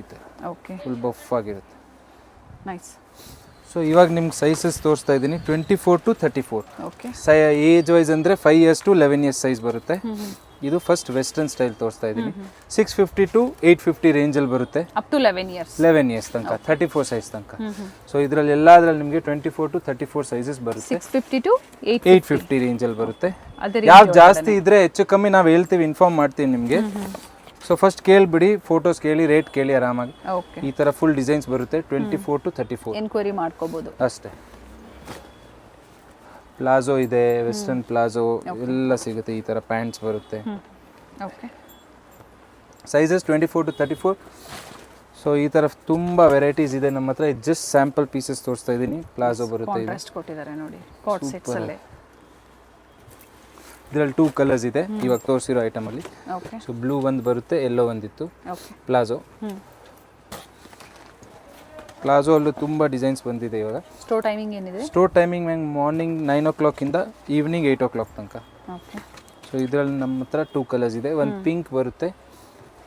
ಈ ತರ ಓಕೆ, ಫುಲ್ ಬಫ್ ಆಗಿರುತ್ತೆ. ನೈಸ್. ಸೊ ಇವಾಗ ನಿಮ್ಗೆ ಸೈಜಸ್ ತೋರಿಸ್ತಾ ಇದ್ದೀನಿ 24 to 34. ಓಕೆ, ಏಜ್ ವೈಸ್ ಅಂದರೆ 5 years to 11 years ಸೈಜ್ ಬರುತ್ತೆ. ಇದು ಫಸ್ಟ್ ವೆಸ್ಟರ್ನ್ ಸ್ಟೈಲ್ ತೋರಿಸ್ತಾ ಇದ್ದೀನಿ. 650 to 850 ರೇಂಜಲ್ಲಿ ಬರುತ್ತೆ. Up to 11 years. 11 years ತನಕ 34 ಸೈಜ್ ತನಕ. ಸೊ ಇದರಲ್ಲಿ ಎಲ್ಲದರಲ್ಲಿ ನಿಮಗೆ 24 to 34 ಸೈಜಸ್ ಬರುತ್ತೆ. 650 to 850 ರೇಂಜಲ್ಲಿ ಬರುತ್ತೆ. ಅದೇ ಯಾವ್ದು ಜಾಸ್ತಿ ಇದ್ರೆ ಹೆಚ್ಚು ಕಮ್ಮಿ ನಾವು ಹೇಳ್ತೀವಿ, ಇನ್ಫಾರ್ಮ್ ಮಾಡ್ತೀವಿ ನಿಮಗೆ. ಸೊ ಫಸ್ಟ್ ಕೇಳಿಬಿಡಿ, ಫೋಟೋಸ್ ಕೇಳಿ, ರೇಟ್ ಕೇಳಿ ಆರಾಮಾಗಿ. ಓಕೆ, ಈ ಥರ ಫುಲ್ ಡಿಸೈನ್ಸ್ ಬರುತ್ತೆ. 24 to 34 ಎನ್ಕ್ವೈರಿ ಮಾಡ್ಕೋಬಹುದು ಅಷ್ಟೇ. ಪ್ಲಾಜೋ ಇದೆ, ವೆಸ್ಟರ್ನ್ ಪ್ಲಾಜೋ ಎಲ್ಲ ಸಿಗುತ್ತೆ. ಈ ಥರ ಪ್ಯಾಂಟ್ಸ್ ಬರುತ್ತೆ. Okay, sizes 24 to 34. ಸೊ ಈ ಥರ ತುಂಬ ವೆರೈಟೀಸ್ ಇದೆ ನಮ್ಮ ಹತ್ರ. ಜಸ್ಟ್ ಸ್ಯಾಂಪಲ್ ಪೀಸಸ್ ತೋರಿಸ್ತಾ ಇದ್ದೀನಿ. ಪ್ಲಾಜೋ ಬರುತ್ತೆ. ಇದು ಕಾಂಟ್ರಾಸ್ಟ್ ಕೊಟ್ಟಿದ್ದಾರೆ ನೋಡಿ, ಕಾಟ್ ಸೆಟ್ಸ್ ಅಲ್ಲೇ. ಇದರಲ್ಲಿ 2 ಕಲರ್ಸ್ ಇದೆ ಇವಾಗ ತೋರಿಸಿರೋ ಐಟಮಲ್ಲಿ. ಓಕೆ, ಸೊ ಬ್ಲೂ ಒಂದು ಬರುತ್ತೆ, ಎಲ್ಲೋ ಒಂದಿತ್ತು. ಓಕೆ, ಪ್ಲಾಜೋ ಪ್ಲಾಜೋ ಅಲ್ಲೂ ತುಂಬ ಡಿಸೈನ್ಸ್ ಬಂದಿದೆ ಇವಾಗ. ಸ್ಟೋರ್ ಟೈಮಿಂಗ್ ಏನಿದೆ? ಸ್ಟೋರ್ ಟೈಮಿಂಗ್ ಮಾರ್ನಿಂಗ್ 9 o'clock ಇಂದ ಈವ್ನಿಂಗ್ 8 o'clock ತನಕ. ಓಕೆ, ಸೊ ಇದರಲ್ಲಿ ನಮ್ಮ ಹತ್ರ 2 ಕಲರ್ಸ್ ಇದೆ. ಒಂದು ಪಿಂಕ್ ಬರುತ್ತೆ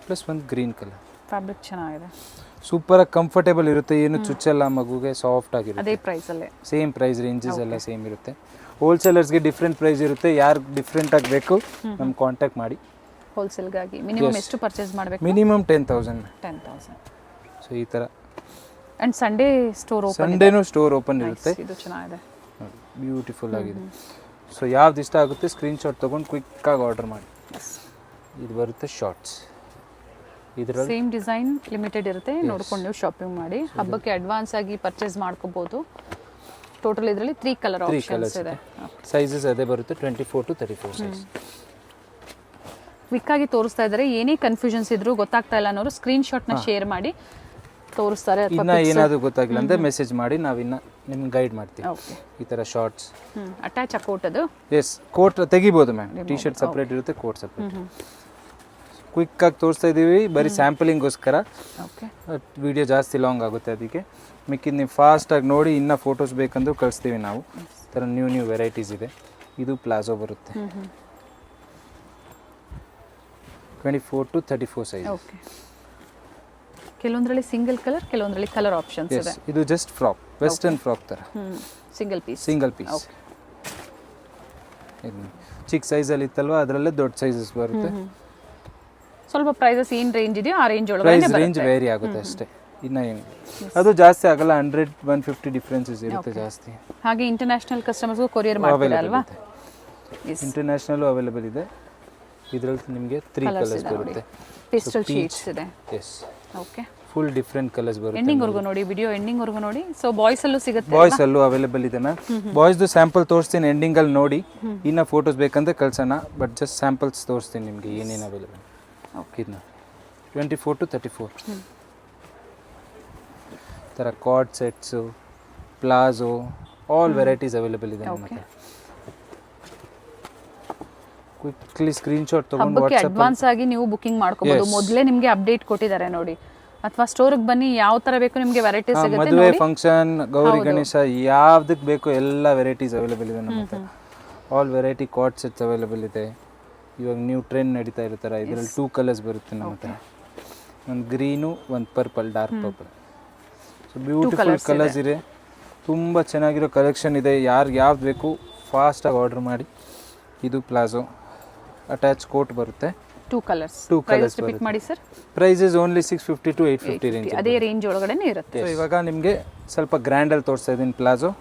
ಪ್ಲಸ್ ಒಂದು ಗ್ರೀನ್ ಕಲರ್. ಫ್ಯಾಬ್ರಿಕ್ ಚೆನ್ನಾಗಿದೆ, ಸೂಪರಾಗಿ ಕಂಫರ್ಟೇಬಲ್ ಇರುತ್ತೆ, ಏನು ಚುಚ್ಚಲ್ಲ, ಮಗುಗೆ ಸಾಫ್ಟ್ ಆಗಿರುತ್ತೆ. ಅದೇ ಪ್ರೈಸ್ ಅಲ್ಲೇ. ಸೇಮ್ ಪ್ರೈಸ್ ರೇಂಜಸ್ ಎಲ್ಲ ಸೇಮ್ ಇರುತ್ತೆ. ಹೋಲ್ಸೇಲರ್ಸ್ಗೆ ಡಿಫ್ರೆಂಟ್ ಪ್ರೈಸ್ ಇರುತ್ತೆ. ಯಾರು ಡಿಫ್ರೆಂಟ್ ಆಗಿ ಬೇಕು ನಮ್ಗೆ ಕಾಂಟ್ಯಾಕ್ಟ್ ಮಾಡಿ. ಹೋಲ್ಸೇಲ್ಗಾಗಿ ಮಿನಿಮಮ್ ಎಷ್ಟು ಪರ್ಚೇಸ್ ಮಾಡಬೇಕು? ಮಿನಿಮಮ್ 10,000. 10,000. ಸೊ ಈ ಥರ. And Sunday store open? ಸಂಡೇನೂ ಸ್ಟೋರ್ ಓಪನ್ ಇರುತ್ತೆ. ಇದು ಚೆನ್ನಾಗಿದೆ, ಬ್ಯೂಟಿಫುಲ್ ಆಗಿದೆ. ಸೊ ಯಾವ್ದು ಇಷ್ಟ ಆಗುತ್ತೆ ಸ್ಕ್ರೀನ್ಶಾಟ್ ತೊಗೊಂಡು ಕ್ವಿಕ್ಕಾಗಿ ಆರ್ಡರ್ ಮಾಡಿ. ಇದು ಬರುತ್ತೆ ಶಾರ್ಟ್ಸ್. ಇದರಲ್ಲಿ ಸೇಮ್ ಡಿಸೈನ್ ಲಿಮಿಟೆಡ್ ಇರುತ್ತೆ, ನೋಡ್ಕೊಂಡು ನೀವು ಶಾಪಿಂಗ್ ಮಾಡಿ. ಹಬ್ಬಕ್ಕೆ ಅಡ್ವಾನ್ಸ್ ಆಗಿ ಪರ್ಚೇಸ್ ಮಾಡ್ಕೋಬಹುದು. ಟೋಟಲ್ ಇದರಲ್ಲಿ 3 ಕಲರ್ ಆಪ್ಷನ್ಸ್ ಇದೆ. ಸೈಜಸ್ ಅದೇ ಬರುತ್ತೆ 24 to 34 ಸೈಜ್. ಕ್ವಿಕ್ ಆಗಿ ತೋರಿಸ್ತಾ ಇದ್ದಾರೆ. ಏನೇ ಕನ್ಫ್ಯೂಷನ್ಸ್ ಇದ್ರು ಗೊತ್ತಾಗ್ತಾ ಇಲ್ಲ ಅನ್ನೋರು ಸ್ಕ್ರೀನ್ಶಾಟ್ನ ಶೇರ್ ಮಾಡಿ ತೋರಿಸ್ತಾರೆ. ಇನ್ನ ಏನಾದರೂ ಗೊತ್ತಾಗಿಲ್ಲ ಅಂದರೆ ಮೆಸೇಜ್ ಮಾಡಿ, ನಾವಿನ್ನ ನಿಮ್ಗೆ ಗೈಡ್ ಮಾಡ್ತೀವಿ. ಓಕೆ, ಈ ಥರ ಶಾರ್ಟ್ಸ್ ಅಟ್ಯಾಚ್ ಕೋಟ್ ಅದು. ಎಸ್, ಕೋಟ್ ತೆಗಿಬೋದು ಮ್ಯಾಮ್. ಟಿ ಶರ್ಟ್ ಸಪ್ರೇಟ್ ಇರುತ್ತೆ, ಕೋಟ್ ಸಪ್ರೇಟ್. ಕ್ವಿಕ್ಕಾಗಿ ತೋರಿಸ್ತಾ ಇದ್ದೀವಿ ಬರೀ ಸ್ಯಾಂಪಲಿಂಗೋಸ್ಕರ. ಓಕೆ, ವಿಡಿಯೋ ಜಾಸ್ತಿ ಲಾಂಗ್ ಆಗುತ್ತೆ, ಅದಕ್ಕೆ ಮಿಕ್ಕಿದ್ದು ನೀವು ಫಾಸ್ಟಾಗಿ ನೋಡಿ. ಇನ್ನೂ ಫೋಟೋಸ್ ಬೇಕಂದ್ರೂ ಕಳಿಸ್ತೀವಿ ನಾವು. ಈ ಥರ ನ್ಯೂ ವೆರೈಟೀಸ್ ಇದೆ. ಇದು ಪ್ಲಾಜೋ ಬರುತ್ತೆ 24 to 34 ಸೈಜ್. ಓಕೆ, ಕೆಲವೊಂದರಲ್ಲಿ ಸಿಂಗಲ್ ಕಲರ್, ಕೆಲವೊಂದರಲ್ಲಿ ಕಲರ್ ಆಪ್ಷನ್ಸ್ ಇದೆ. ಇದು ಜಸ್ಟ್ ಫ್ರಾಕ್, ವೆಸ್ಟರ್ನ್ ಫ್ರಾಕ್ ಥರ. Single piece. Single piece. ಚಿಕ್ಕ ಸೈಜಲ್ಲಿ ಇತ್ತಲ್ವ, ಅದರಲ್ಲೇ ದೊಡ್ಡ ಸೈಜಸ್ ಬರುತ್ತೆ. ಸ್ವಲ್ಪ ಪ್ರೈಸಸ್ ಏನು ರೇಂಜ್ ಇದೆಯೋ ಆ ರೇಂಜ್ ಒಳಗೆ ಪ್ರೈಸ್ ರೇಂಜ್ ವೇರಿ ಆಗುತ್ತೆ ಅಷ್ಟೇ. ಇನ್ನು ಏನು ಅದು ಜಾಸ್ತಿ ಆಗಲ್ಲ. 100-150 ಡಿಫ್ರೆನ್ಸಸ್ ಇರುತ್ತೆ ಜಾಸ್ತಿ. ಹಾಗೆ ಇಂಟರ್ನ್ಯಾಷನಲ್ ಕಸ್ಟಮರ್ಸ್ಗೂ ಕೊರಿಯರ್ ಮಾಡ್ತೀರಾ ಅಲ್ವಾ? ಇಂಟರ್ನ್ಯಾಷನಲ್ ಅವೈಲೇಬಲ್ ಇದೆ. ಇದರಲ್ಲಿ ನಿಮಗೆ 3 ಕಲರ್ಸ್ ಬರುತ್ತೆ. ಪೇಸ್ಟಲ್ ಶೇಡ್ಸ್ ಇದೆ. Yes, okay, full different colours ಬರುತ್ತೆ. ಎಂಡಿಂಗ್ ವರ್ಗು ನೋಡಿ, ವಿಡಿಯೋ ಎಂಡಿಂಗ್ ವರ್ಗು ನೋಡಿ. ಸೊ ಬಾಯ್ಸ್ ಅಲ್ಲೂ ಸಿಗುತ್ತೆ? ಬಾಯ್ಸ್ ಅಲ್ಲೂ ಅವೈಲೇಬಲ್ ಇದೆ ಮ್ಯಾಮ್. ಬಾಯ್ಸ್ದು ಸ್ಯಾಂಪಲ್ ತೋರಿಸ್ತೀನಿ ಎಂಡಿಂಗ್ ಅಲ್ಲಿ ನೋಡಿ. ಇನ್ನ ಫೋಟೋಸ್ ಬೇಕಂದ್ರೆ ಕಳ್ಸೋಣ, ಬಟ್ ಜಸ್ಟ್ ಸ್ಯಾಂಪಲ್ಸ್ ತೋರಿಸ್ತೀನಿ ನಿಮಗೆ ಏನೇನು ಅವೈಲೇಬಲ್. ಓಕೆ, ಇದನ್ನ 24 to 34 ಥರ card sets, palazzo, all varieties available ಇದೆ ನಮ್ಮ ಹತ್ರ. ಕ್ವಿಕ್ಲಿ ಸ್ಕ್ರೀನ್ಶಾಟ್ ತಗೊಂಡು ಹಬ್ಬಕ್ಕೆ ಅಡ್ವಾನ್ಸ್ ಆಗಿ ನೀವು ಬುಕಿಂಗ್ ಮಾಡ್ಕೋಬಹುದು. ಮೊದಲೇ ನಿಮಗೆ ಅಪ್ಡೇಟ್ ಕೊಟ್ಟಿದ್ದಾರೆ ನೋಡಿ. ಅಥವಾ ಸ್ಟೋರ್ಗೆ ಬನ್ನಿ, ಯಾವ ತರ ಬೇಕು ನಿಮಗೆ ವೆರೈಟೀಸ್ ಸಿಗುತ್ತೆ. ಮದುವೆ ಫಂಕ್ಷನ್, ಗೌರಿ ಗಣೇಶ, ಯಾವ್ದಕ್ಕೆ ಬೇಕು ಎಲ್ಲ ವೆರೈಟೀಸ್ ಅವೈಲೇಬಲ್ ಇದೆ ನಮ್ಮ ಹತ್ರ. All variety card sets available ಇದೆ. ಇವಾಗ ನ್ಯೂ ಟ್ರೆಂಡ್ ನಡೀತಾ ಇರೋ ಥರ ಇದರಲ್ಲಿ 2 ಕಲರ್ಸ್ ಬರುತ್ತೆ ನಮ್ಮ ಹತ್ರ. ಒಂದು ಗ್ರೀನು, ಒಂದು purple, dark purple. So beautiful colours ಇದೆ. ತುಂಬ ಚೆನ್ನಾಗಿರೋ ಕಲೆಕ್ಷನ್ ಇದೆ. ಯಾರಿಗೆ ಯಾವ್ದು ಬೇಕು ಫಾಸ್ಟಾಗಿ ಆರ್ಡರ್ ಮಾಡಿ. ಇದು ಪ್ಲಾಜೋ, ಅಟ್ಯಾಚ್ ಕೋಟ್ ಬರುತ್ತೆ. 2 ಕಲರ್ಸ್. 2 ಕಲರ್ಸ್ ಪಿಕ್ ಮಾಡಿ sir. Prices only 650 to 850 range. ಅದೇ ರೇಂಜ್ ಒಳಗಡೆನೇ ಇರುತ್ತೆ. ಸೊ ಇವಾಗ ನಿಮಗೆ ಸ್ವಲ್ಪ ಗ್ರ್ಯಾಂಡಲ್ಲಿ ತೋರಿಸ್ತಾ ಇದ್ದೀನಿ ಪ್ಲಾಜೋ.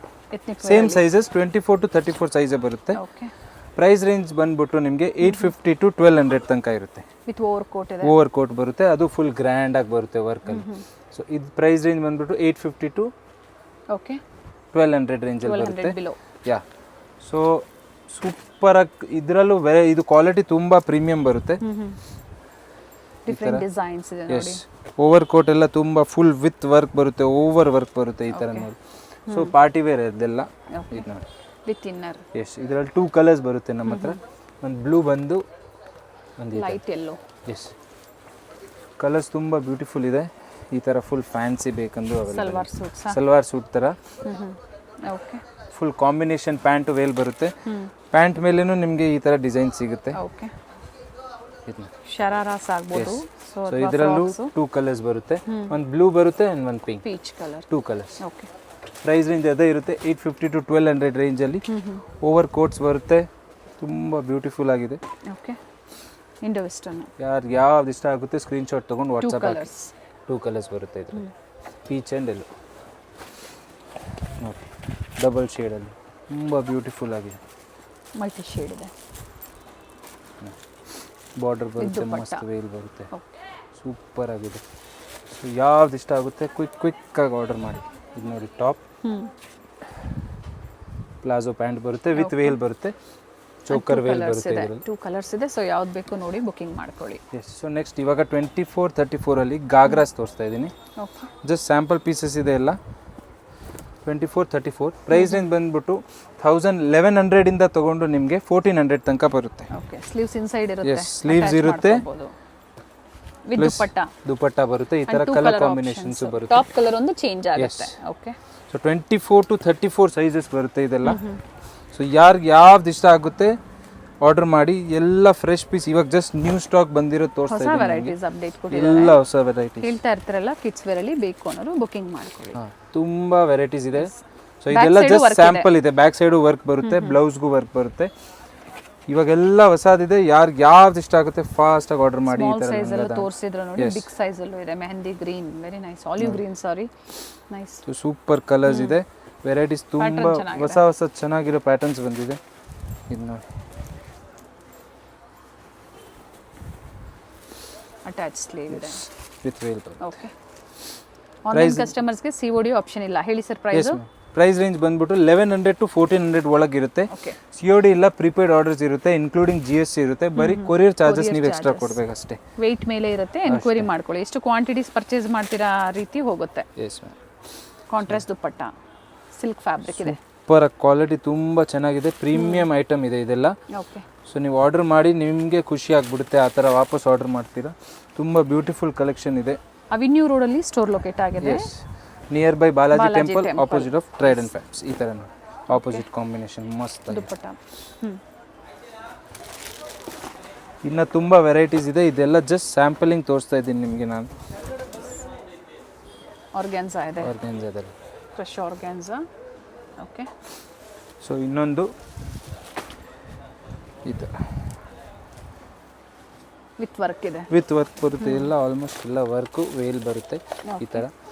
ಸೇಮ್ ಸೈಜಸ್ 24 to 34 ಸೈಜೇ ಬರುತ್ತೆ. ಓಕೆ, ಪ್ರೈಸ್ ರೇಂಜ್ ಬಂದ್ಬಿಟ್ಟು ನಿಮಗೆ 850 to 1200 ತನಕ ಇರುತ್ತೆ. ವಿತ್ ಓವರ್ ಕೋಟ್ ಇದೆ. ಓವರ್ ಕೋಟ್ ಬರುತ್ತೆ, ಅದು ಫುಲ್ ಗ್ರ್ಯಾಂಡ್ ಆಗಿ ಬರುತ್ತೆ ವರ್ಕಲ್ಲಿ. ಸೊ ಇದು ಪ್ರೈಸ್ ರೇಂಜ್ ಬಂದ್ಬಿಟ್ಟು 850 to ಓಕೆ 1200 ರೇಂಜಲ್ಲಿ ಬರುತ್ತೆ. ಬಿಲೋ. ಯಾ, ಸೊ ಸೂಪರಾಗಿ ಇದರಲ್ಲೂ ಇದು ಕ್ವಾಲಿಟಿ ತುಂಬ ಪ್ರೀಮಿಯಂ ಬರುತ್ತೆ. ಡಿಫರೆಂಟ್ ಡಿಸೈನ್ಸ್ ಇದೆ ನೋಡಿ. ಓವರ್ ಕೋಟ್ ಎಲ್ಲ ತುಂಬ ಫುಲ್ ವಿತ್ ವರ್ಕ್ ಬರುತ್ತೆ, ಓವರ್ ವರ್ಕ್ ಬರುತ್ತೆ ಈ ಥರ ನೋಡಿ. ಸೊ ಪಾರ್ಟಿ ವೇರ್ ಇದೆಲ್ಲ ಇದು ನೋಡಿ, ವಿತ್ ಇನ್ನರ್. ಎಸ್, ಇದರಲ್ಲಿ 2 ಕಲರ್ಸ್ ಬರುತ್ತೆ ನಮ್ಮ ಹತ್ರ. ಒಂದು ಬ್ಲೂ ಬಂದು ಒಂದು ಲೈಟ್ ಯೆಲ್ಲೋ. ಎಸ್, ಕಲರ್ಸ್ ತುಂಬ ಬ್ಯೂಟಿಫುಲ್ ಇದೆ. ಈ ಥರ ಫುಲ್ ಫ್ಯಾನ್ಸಿ ಬೇಕಂದು ಸಲ್ವಾರ್ ಸೂಟ್. ಸಲ್ವಾರ್ ಸೂಟ್ ಥರ. Okay, full combination pant veil ಬರುತ್ತೆ. ಪ್ಯಾಂಟ್ ಮೇಲೇನು ನಿಮಗೆ ಈ ಥರ ಡಿಸೈನ್ ಸಿಗುತ್ತೆ. ಓಕೆ, ಶರಾರಾಸ್ ಆಗ್ಬೋದು. ಸೊ ಇದರಲ್ಲೂ 2 ಕಲರ್ಸ್ ಬರುತ್ತೆ, ಒಂದು ಬ್ಲೂ ಬರುತ್ತೆ ಆ್ಯಂಡ್ ಒಂದು pink, peach colour. 2 colours. Okay, price range ಅದೇ ಇರುತ್ತೆ 850 to 1200 ರೇಂಜಲ್ಲಿ. ಓವರ್ ಕೋಟ್ಸ್ ಬರುತ್ತೆ, ತುಂಬ ಬ್ಯೂಟಿಫುಲ್ ಆಗಿದೆ. Okay, Indo western. ಯಾವ್ದು ಇಷ್ಟ ಆಗುತ್ತೆ ಸ್ಕ್ರೀನ್ಶಾಟ್ ತೊಗೊಂಡು ವಾಟ್ಸಪ್ ಹಾಕಿ. ಕಲರ್ಸ್. 2 ಕಲರ್ಸ್ ಬರುತ್ತೆ ಇದರಲ್ಲಿ, ಪೀಚ್ ಆ್ಯಂಡ್ ಎಲ್ಲೋ. ನೋಡಿ ಡಬಲ್ ಶೇಡಲ್ಲಿ ತುಂಬ ಬ್ಯೂಟಿಫುಲ್ ಆಗಿದೆ. ಮಲ್ಟಿ ಶೇಡ್ ಇದೆ. ಬಾರ್ಡರ್ ಬರುತ್ತೆ, ಮಸ್ತ್ ವೇಲ್ ಬರುತ್ತೆ, ಸೂಪರ್ ಆಗಿದೆ. ಸೊ ಯಾವ್ದು ಇಷ್ಟ ಆಗುತ್ತೆ ಕ್ವಿಕ್ಕಾಗಿ ಆರ್ಡರ್ ಮಾಡಿ. ಇದು ನೋಡಿ ಟಾಪ್, ಪ್ಲಾಜೋ ಪ್ಯಾಂಟ್ ಬರುತ್ತೆ ವಿತ್ ವೇಲ್ ಬರುತ್ತೆ, ಚೋಕರ್ ವೇಲ್ ಬರುತ್ತೆ ಇದರಲ್ಲಿ. 2 ಕಲರ್ಸ್ ಇದೆ. ಸೊ ಯಾವ್ದು ಬೇಕು ನೋಡಿ ಬುಕಿಂಗ್ ಮಾಡ್ಕೊಳ್ಳಿ. ಎಸ್. ಸೊ ನೆಕ್ಸ್ಟ್ ಇವಾಗ 24-34 ಗಾಗ್ರಾಸ್ ತೋರಿಸ್ತಾ ಇದ್ದೀನಿ. ಓಕೆ, ಜಸ್ಟ್ ಸ್ಯಾಂಪಲ್ ಪೀಸಸ್ ಇದೆ ಎಲ್ಲ. 24-34 ಪ್ರೈಸ್ ರೇಂಜ್ ಬಂದ್ಬಿಟ್ಟು 1100 ಇಂದ ತಗೊಂಡು ನಿಮಗೆ 1400 ತನಕ ಬರುತ್ತೆ. ಓಕೆ, ಸ್ಲೀವ್ಸ್ ಇನ್ಸೈಡ್ ಇರುತ್ತೆ. ಎಸ್, ಸ್ಲೀವ್ಸ್ ಇರುತ್ತೆ, ವಿತ್ ದುಪಟ್ಟ ಬರುತ್ತೆ. ಈ ತರ ಕಲರ್ ಕಾಂಬಿನೇಷನ್ಸ್ ಬರುತ್ತೆ. ಟಾಪ್ ಕಲರ್ ಒಂದು ಚೇಂಜ್ ಆಗುತ್ತೆ. ಓಕೆ, ಸೊ 24-34 ಸೈಜಸ್ ಬರುತ್ತೆ ಇದೆಲ್ಲ. ಸೊ ಯಾವ್ದು ಇಷ್ಟ ಆಗುತ್ತೆ ಆರ್ಡರ್ ಮಾಡಿ. ಎಲ್ಲ ಫ್ರೆಶ್ ಪೀಸ್, ಇವಾಗ ಜಸ್ಟ್ ನ್ಯೂ ಸ್ಟಾಕ್ ಬಂದಿರೋದು ತೋರಿಸ್ತಾ ಹೊಸ ಇದ್ದೀನಿ. ವೆರೈಟೀಸ್ ಅಪ್ಡೇಟ್ ಕೊಟ್ಟಿದ್ದಾರೆ. ಎಲ್ಲ ಹೊಸ ವೆರೈಟೀಸ್ ಹೇಳ್ತಾ ಇರ್ತಾರಲ್ಲ ಕಿಡ್ಸ್ ವೇರ್ ಅಲ್ಲಿ ಬೇಕು ಅನ್ನೋರು ಬುಕಿಂಗ್ ಮಾಡ್ಕೊಳ್ಳಿ. ತುಂಬಾ ವೆರೈಟೀಸ್ ಇದೆ. ಸೊ ಇದೆಲ್ಲ ಜಸ್ಟ್ ಸ್ಯಾಂಪಲ್ ಇದೆ. ಬ್ಯಾಕ್ ಸೈಡು ವರ್ಕ್ ಬರುತ್ತೆ, ಬ್ಲೌಸ್ಗೂ ವರ್ಕ್ ಬರುತ್ತೆ. ಇವಾಗೆಲ್ಲ ಹೊಸದಿದೆ. ಯಾವ್ದು ಇಷ್ಟ ಆಗುತ್ತೆ ಫಾಸ್ಟ್ ಆಗಿ ಆರ್ಡರ್ ಮಾಡಿ. ಈ ತರ ಸೈಜ್ ಎಲ್ಲ ತೋರಿಸಿದ್ರು ನೋಡಿ. ಬಿಗ್ ಸೈಜ್ ಅಲ್ಲೂ ಇದೆ. Mehndi green, very nice. Olive green, sorry, nice. Super colours ಇದೆ, ವೆರೈಟೀಸ್ ತುಂಬಾ ಹೊಸ ಚೆನ್ನಾಗಿರೋ ಪ್ಯಾಟರ್ನ್ಸ್ ಬಂದಿದೆ. ಇದು ನೋಡಿ ಅಟ್ಯಾಚ್ ಸ್ಲೀವ್ ಇದೆ ವಿತ್ ವೇಲ್. ಓಕೆ, ಆನ್ಲೈನ್ ಕಸ್ಟಮರ್ಸ್ಗೆ ಸಿಒಡಿ ಆಪ್ಷನ್ ಇಲ್ಲ. ಹೇಳಿ ಸರ್ ಪ್ರೈಸ್. ಪ್ರೈಸ್ ರೇಂಜ್ ಬಂದ್ಬಿಟ್ಟು 1100 to 1400 ಒಳಗಿರುತ್ತೆ. ಸಿಒಡಿ ಇಲ್ಲ, ಪ್ರೀಪೇಡ್ ಆರ್ಡರ್ಸ್ ಇರುತ್ತೆ, ಇನ್ಕ್ಲೂಡಿಂಗ್ GST ಇರುತ್ತೆ. ಬರೀ ಕೊರಿಯರ್ ಚಾರ್ಜಸ್ ನೀವು ಎಕ್ಸ್ಟ್ರಾ ಕೊಡಬೇಕಷ್ಟೇ. ವೆಯ್ಟ್ ಮೇಲೆ ಇರುತ್ತೆ. ಎನ್ಕ್ವೈರಿ ಮಾಡ್ಕೊಳ್ಳಿ. ಎಷ್ಟು ಕ್ವಾಂಟಿಟೀಸ್ ಪರ್ಚೇಸ್ ಮಾಡ್ತೀರಾ ಆ ರೀತಿ ಹೋಗುತ್ತೆ. Yes ma'am. ಕಾಂಟ್ರಾಸ್ಟ್ ದುಪ್ಪಟ್ಟ, ಸಿಲ್ಕ್ ಫ್ಯಾಬ್ರಿಕ್ ಇದೆ. ಸೂಪರ್ ಕ್ವಾಲಿಟಿ, ತುಂಬ ಚೆನ್ನಾಗಿದೆ. ಪ್ರೀಮಿಯಂ ಐಟಮ್ ಇದೆ ಇದೆಲ್ಲ. ಓಕೆ, ಸೊ ನೀವು ಆರ್ಡರ್ ಮಾಡಿ ನಿಮಗೆ ಖುಷಿ ಆಗಿಬಿಡುತ್ತೆ. ಆ ಥರ ವಾಪಸ್ ಆರ್ಡರ್ ಮಾಡ್ತೀರಾ. ತುಂಬ ಬ್ಯೂಟಿಫುಲ್ ಕಲೆಕ್ಷನ್ ಇದೆ. ಅವಿನ್ಯೂ ರೋಡಲ್ಲಿ ಸ್ಟೋರ್ ಲೊಕೇಟ್ ಆಗಿದೆ. Near by Balaji temple, opposite of Trident Fabs. ಈ ಥರ ಆಪೋಸಿಟ್ ಕಾಂಬಿನೇಷನ್ ಮಸ್ತ್. ದುಪ್ಪಟ್ಟ ಇನ್ನು ತುಂಬ ವೆರೈಟೀಸ್ ಇದೆ. ಇದೆಲ್ಲ ಜಸ್ಟ್ ಸ್ಯಾಂಪಲಿಂಗ್ ತೋರಿಸ್ತಾ ಇದ್ದೀನಿ ನಿಮಗೆ ನಾನು. ಆರ್ಗ್ಯಾನ್ಸಾ ಇದೆ, ಆರ್ಗ್ಯಾನ್ಸಾದಲ್ಲಿ ಫ್ರೆಶ್ ಆರ್ಗ್ಯಾನ್ಸಾ. ಓಕೆ, ಸೊ ಇನ್ನೊಂದು ಈ ಥರ ವಿತ್ ವರ್ಕ್ ಇದೆ. ವಿತ್ ವರ್ಕ್ ಬರುತ್ತೆ. ಎಲ್ಲ ಆಲ್ಮೋಸ್ಟ್ ಎಲ್ಲ ವರ್ಕು ವೇಲ್ ಬರುತ್ತೆ. ಈ ಥರ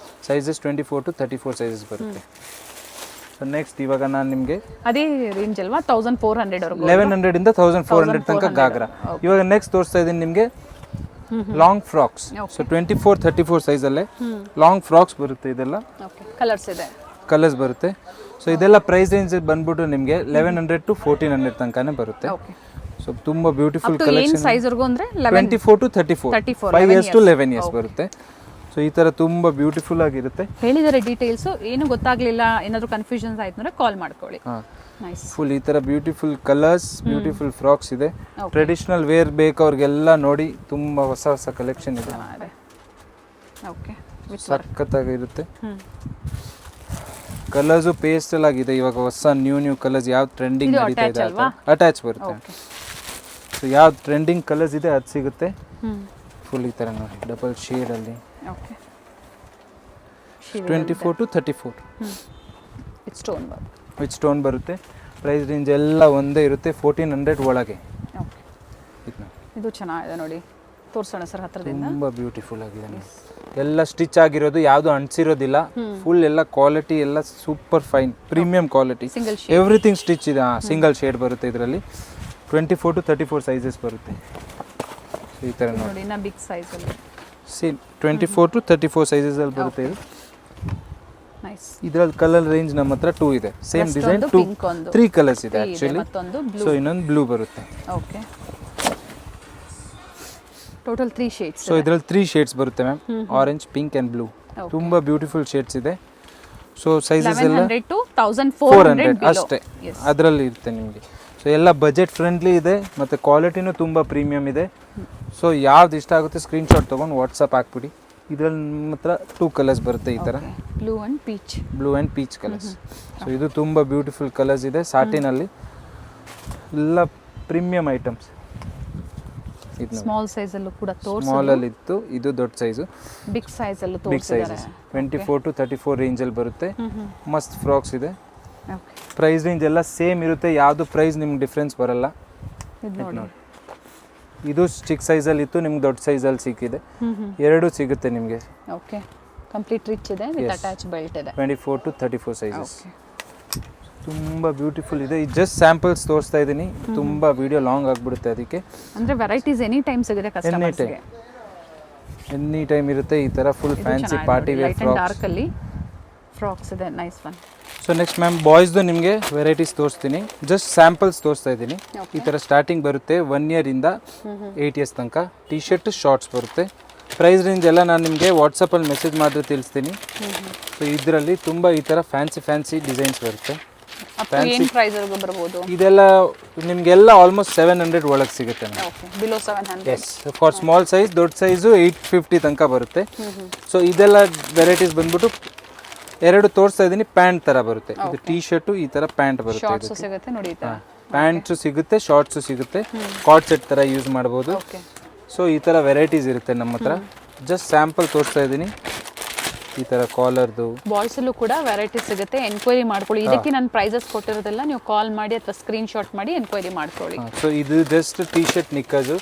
ಸೈಜಸ್ 24 to 34 ಸೈಜಸ್ ಬರುತ್ತೆ. ಸೊ ನೆಕ್ಸ್ಟ್ ಇವಾಗ ನಾನು ನಿಮಗೆ ಅದೇ ರೇಂಜ್ ಅಲ್ವಾ 1400 ವರೆಗೂ. 1100 ಇಂದ 1400 ತನಕ ಗಾಗ್ರಾ. ಇವಾಗ ನೆಕ್ಸ್ಟ್ ತೋರಿಸ್ತಾ ಇದ್ದೀನಿ ನಿಮಗೆ ಲಾಂಗ್ ಫ್ರಾಕ್ಸ್. ಸೊ 24-34 ಸೈಜಲ್ಲೇ ಲಾಂಗ್ ಫ್ರಾಕ್ಸ್ ಬರುತ್ತೆ. ಇದೆಲ್ಲ ಓಕೆ, ಕಲರ್ಸ್ ಇದೆ, ಕಲರ್ಸ್ ಬರುತ್ತೆ. ಸೊ ಇದೆಲ್ಲ ಪ್ರೈಸ್ ರೇಂಜ್ ಬಂದ್ಬಿಟ್ಟು ನಿಮಗೆ 1100 to 1400 ತನಕನೇ ಬರುತ್ತೆ. ಓಕೆ, ಸೊ ತುಂಬ ಬ್ಯೂಟಿಫುಲ್ ಏನು ಕಲೆಕ್ಷನ್. ಸೈಜ್ ವರ್ಗೂ ಅಂದ್ರೆ 24 to 34, 5 years to 11 years ಬರುತ್ತೆ. ಸೊ ಈ ಥರ ತುಂಬ ಬ್ಯೂಟಿಫುಲ್ ಆಗಿರುತ್ತೆ. ಹೇಳಿದರೆ ಡೀಟೇಲ್ಸ್ ಏನು ಗೊತ್ತಾಗ್ಲಿಲ್ಲ, ಏನಾದರೂ ಕನ್ಫ್ಯೂಷನ್ಸ್ ಆಯ್ತು ಅಂದ್ರೆ ಕಾಲ್ ಮಾಡ್ಕೊಳ್ಳಿ. ನೈಸ್. ಫುಲ್ ಈ ಥರ ಬ್ಯೂಟಿಫುಲ್ ಕಲರ್ಸ್, ಬ್ಯೂಟಿಫುಲ್ ಫ್ರಾಕ್ಸ್ ಇದೆ. ಟ್ರೆಡಿಷನಲ್ ವೇರ್ ಬೇಕವ್ರಿಗೆಲ್ಲ ನೋಡಿ, ತುಂಬ ಹೊಸ ಕಲೆಕ್ಷನ್ ಇದೆ. ಓಕೆ, ಸಖತ್ತಾಗಿರುತ್ತೆ. ಕಲರ್ಸು ಪೇಸ್ಟಲ್ ಆಗಿದೆ. ಇವಾಗ ಹೊಸ ನ್ಯೂ ಕಲರ್ಸ್ ಯಾವ್ದು ಟ್ರೆಂಡಿಂಗ್ ನಡೀತಾ ಇದೆ ಅಟ್ಯಾಚ್ ಬರುತ್ತೆ. ಸೊ ಯಾವ್ದು ಟ್ರೆಂಡಿಂಗ್ ಕಲರ್ಸ್ ಇದೆ ಅದು ಸಿಗುತ್ತೆ. ಫುಲ್ ಈ ಥರ ನೋಡಿ ಡಬಲ್ ಶೇಡಲ್ಲಿ. ಓಕೆ, 24 to 34 ವಿತ್ ಸ್ಟೋನ್ ಬರುತ್ತೆ. ಪ್ರೈಸ್ ರೇಂಜ್ ಎಲ್ಲ ಒಂದೇ ಇರುತ್ತೆ, 1400 ಒಳಗೆ. ಇದು ಚೆನ್ನಾಗಿದೆ ನೋಡಿ, ತೋರಿಸೋಣ ಸರ್ ಹತ್ರದಿಂದ. ತುಂಬ ಬ್ಯೂಟಿಫುಲ್ ಆಗಿದೆ. ಎಲ್ಲ ಸ್ಟಿಚ್ ಆಗಿರೋದು, ಯಾವುದು ಅಂಟಿಸಿರೋದಿಲ್ಲ. ಫುಲ್ ಎಲ್ಲ ಕ್ವಾಲಿಟಿ ಎಲ್ಲ super fine premium quality. Everything stitch ಇದೆ. ಸಿಂಗಲ್ ಶೇಡ್ ಬರುತ್ತೆ ಇದರಲ್ಲಿ. 24 to 34 ಸೈಜಸ್ ಬರುತ್ತೆ. ಈ ಥರ ನೋಡಿ, ಬಿಗ್ ಸೈಜ್ ಅಲ್ಲಿ ಸೇಮ್ 24 to 34 ಸೈಜಸ್ ಅಲ್ಲಿ ಬರುತ್ತೆ ಇದು. ನೈಸ್. ಇದರಲ್ಲಿ ಕಲರ್ ರೇಂಜ್ ನಮ್ಮ ಹತ್ರ 2 ಇದೆ. ಸೇಮ್ ಡಿಸೈನ್ 3 ಕಲರ್ಸ್ ಇದೆ ಆಕ್ಚುಲಿ. ಸೊ ಇನ್ನೊಂದು ಬ್ಲೂ ಬರುತ್ತೆ. Okay, total 3 shades. ಸೊ ಇದರಲ್ಲಿ 3 ಶೇಡ್ಸ್ ಬರುತ್ತೆ ma'am, orange, pink and blue. ತುಂಬ ಬ್ಯೂಟಿಫುಲ್ ಶೇಡ್ಸ್ ಇದೆ. ಸೊ ಸೈಜಸ್ ಎಲ್ಲ 1100 to 1400 ಅಷ್ಟೇ ಅದರಲ್ಲಿ ಇರುತ್ತೆ ನಿಮಗೆ. ಸೊ ಎಲ್ಲ ಬಜೆಟ್ ಫ್ರೆಂಡ್ಲಿ ಇದೆ ಮತ್ತು ಕ್ವಾಲಿಟಿನೂ ತುಂಬ ಪ್ರೀಮಿಯಮ್ ಇದೆ. ಸೊ ಯಾವ್ದು ಇಷ್ಟ ಆಗುತ್ತೆ ಸ್ಕ್ರೀನ್ಶಾಟ್ ತೊಗೊಂಡು ವಾಟ್ಸಪ್ ಹಾಕ್ಬಿಡಿ. ಇದರಲ್ಲಿ ನಮ್ಮ ಹತ್ರ 2 ಕಲರ್ಸ್ ಬರುತ್ತೆ ಈ ಥರ, blue and peach. Blue and peach colours. So ಇದು ತುಂಬ ಬ್ಯೂಟಿಫುಲ್ ಕಲರ್ಸ್ ಇದೆ ಸಾಟಿನಲ್ಲಿ, ಎಲ್ಲ ಪ್ರೀಮಿಯಂ ಐಟಮ್ಸ್. ಸ್ಮಾಲ್ ಸೈಜ್ ಅಲ್ಲೂ ಕೂಡ ಸ್ಮಾಲ್ ಅಲ್ಲಿ ಇತ್ತು, ಇದು ದೊಡ್ಡ ಸೈಜು. ಬಿಗ್ ಸೈಜ್ ಅಲ್ಲೂ ಬಿಗ್ ಸೈಜಸ್ 24 to 34 ರೇಂಜಲ್ಲಿ ಬರುತ್ತೆ. ಮಸ್ತ್ ಫ್ರಾಕ್ಸ್ ಇದೆ. ಪ್ರೈಸ್ ರೇಂಜ್ ಎಲ್ಲ ಸೇಮ್ ಇರುತ್ತೆ, ಯಾವುದು ಪ್ರೈಸ್ ನಿಮ್ಗೆ ಡಿಫ್ರೆನ್ಸ್ ಬರಲ್ಲ. ಇದು ಚಿಕ್ಕ ಸೈಜಲ್ಲಿ ಇತ್ತು, ನಿಮ್ಗೆ ದೊಡ್ಡ ಸೈಜಲ್ಲಿ ಸಿಕ್ಕಿದೆ, ಎರಡು ಸಿಗುತ್ತೆ ನಿಮಗೆ. ಓಕೆ, ಕಂಪ್ಲೀಟ್ ರಿಚ್ ಇದೆ ವಿತ್ ಅಟ್ಯಾಚ್ ಬೆಲ್ಟ್ ಇದೆ. 24 to 34 ಸೈಜಸ್. ತುಂಬ ಬ್ಯೂಟಿಫುಲ್ ಇದೆ. ಇದು ಜಸ್ಟ್ ಸ್ಯಾಂಪಲ್ಸ್ ತೋರಿಸ್ತಾ ಇದ್ದೀನಿ, ತುಂಬ ವಿಡಿಯೋ ಲಾಂಗ್ ಆಗಿಬಿಡುತ್ತೆ ಅದಕ್ಕೆ. ಅಂದರೆ ವೆರೈಟೀಸ್ ಎನಿ ಟೈಮ್ ಸಿಗುತ್ತೆ ಕಸ್ಟಮರ್ಸ್ಗೆ, ಎನಿ ಟೈಮ್ ಇರುತ್ತೆ. ಈ ಥರ full fancy party wear frocks, dark ಅಲ್ಲಿ ಫ್ರಾಕ್ಸ್ ಇದೆ, nice one. So next ma'am ಬಾಯ್ಸ್ದು ನಿಮಗೆ ವೆರೈಟೀಸ್ ತೋರಿಸ್ತೀನಿ, ಜಸ್ಟ್ ಸ್ಯಾಂಪಲ್ಸ್ ತೋರಿಸ್ತಾ ಇದ್ದೀನಿ. ಈ ಥರ ಸ್ಟಾರ್ಟಿಂಗ್ ಬರುತ್ತೆ 1 year ಇಂದ 8 years ತನಕ. ಟಿ ಶರ್ಟ್ ಶಾರ್ಟ್ಸ್ ಬರುತ್ತೆ. ಪ್ರೈಸ್ ರೇಂಜ್ ಎಲ್ಲ ನಾನು ನಿಮಗೆ ವಾಟ್ಸಪ್ಪಲ್ಲಿ ಮೆಸೇಜ್ ಮಾಡಿದ್ರೆ ತಿಳಿಸ್ತೀನಿ. ಸೊ ಇದರಲ್ಲಿ ತುಂಬ ಈ ಥರ ಫ್ಯಾನ್ಸಿ ಡಿಸೈನ್ಸ್ ಬರುತ್ತೆ. ಏನು ಪ್ರೈಸ್ ವರೆಗೂ ಬರ್ಬೋದು? ಇದೆಲ್ಲ ನಿಮಗೆಲ್ಲ ಆಲ್ಮೋಸ್ಟ್ 700 ಒಳಗೆ ಸಿಗುತ್ತೆ. Below 700. Yes, for small size, ದೊಡ್ಡ ಸೈಜು 850 ತನಕ ಬರುತ್ತೆ. ಸೊ ಇದೆಲ್ಲ ವೆರೈಟೀಸ್ ಬಂದ್ಬಿಟ್ಟು ಎರಡು ತೋರಿಸ್ತಾ ಇದ್ದೀನಿ. ಪ್ಯಾಂಟ್ ಥರ ಬರುತ್ತೆ, ಇದು ಟೀ ಶರ್ಟು, ಈ ಥರ ಪ್ಯಾಂಟ್ ಬರುತ್ತೆ. ಶಾರ್ಟ್ಸ್ ಸಿಗುತ್ತೆ ನೋಡಿ, ಪ್ಯಾಂಟ್ಸು ಸಿಗುತ್ತೆ, ಶಾರ್ಟ್ಸು ಸಿಗುತ್ತೆ, ಕಾರ್ಡ್ ಸೆಟ್ ಥರ ಯೂಸ್ ಮಾಡ್ಬೋದು. ಸೊ ಈ ಥರ ವೆರೈಟೀಸ್ ಇರುತ್ತೆ ನಮ್ಮ ಹತ್ರ. ಜಸ್ಟ್ ಸ್ಯಾಂಪಲ್ ತೋರಿಸ್ತಾ ಇದ್ದೀನಿ. ಈ ಥರ ಕಾಲರ್ದು ಬಾಯ್ಸಲ್ಲೂ ಕೂಡ ವೆರೈಟಿ ಸಿಗುತ್ತೆ, ಎನ್ಕ್ವೈರಿ ಮಾಡ್ಕೊಳ್ಳಿ. ಇದಕ್ಕೆ ನಾನು ಪ್ರೈಸಸ್ ಕೊಟ್ಟಿರೋದೆಲ್ಲ ನೀವು ಕಾಲ್ ಮಾಡಿ ಅಥವಾ ಸ್ಕ್ರೀನ್ ಶಾಟ್ ಮಾಡಿ ಎನ್ಕ್ವೈರಿ ಮಾಡ್ಕೊಳ್ಳಿ. ಸೊ ಇದು ಜಸ್ಟ್ ಟಿ ಶರ್ಟ್ ನಿಕ್ಕರ್ಸು.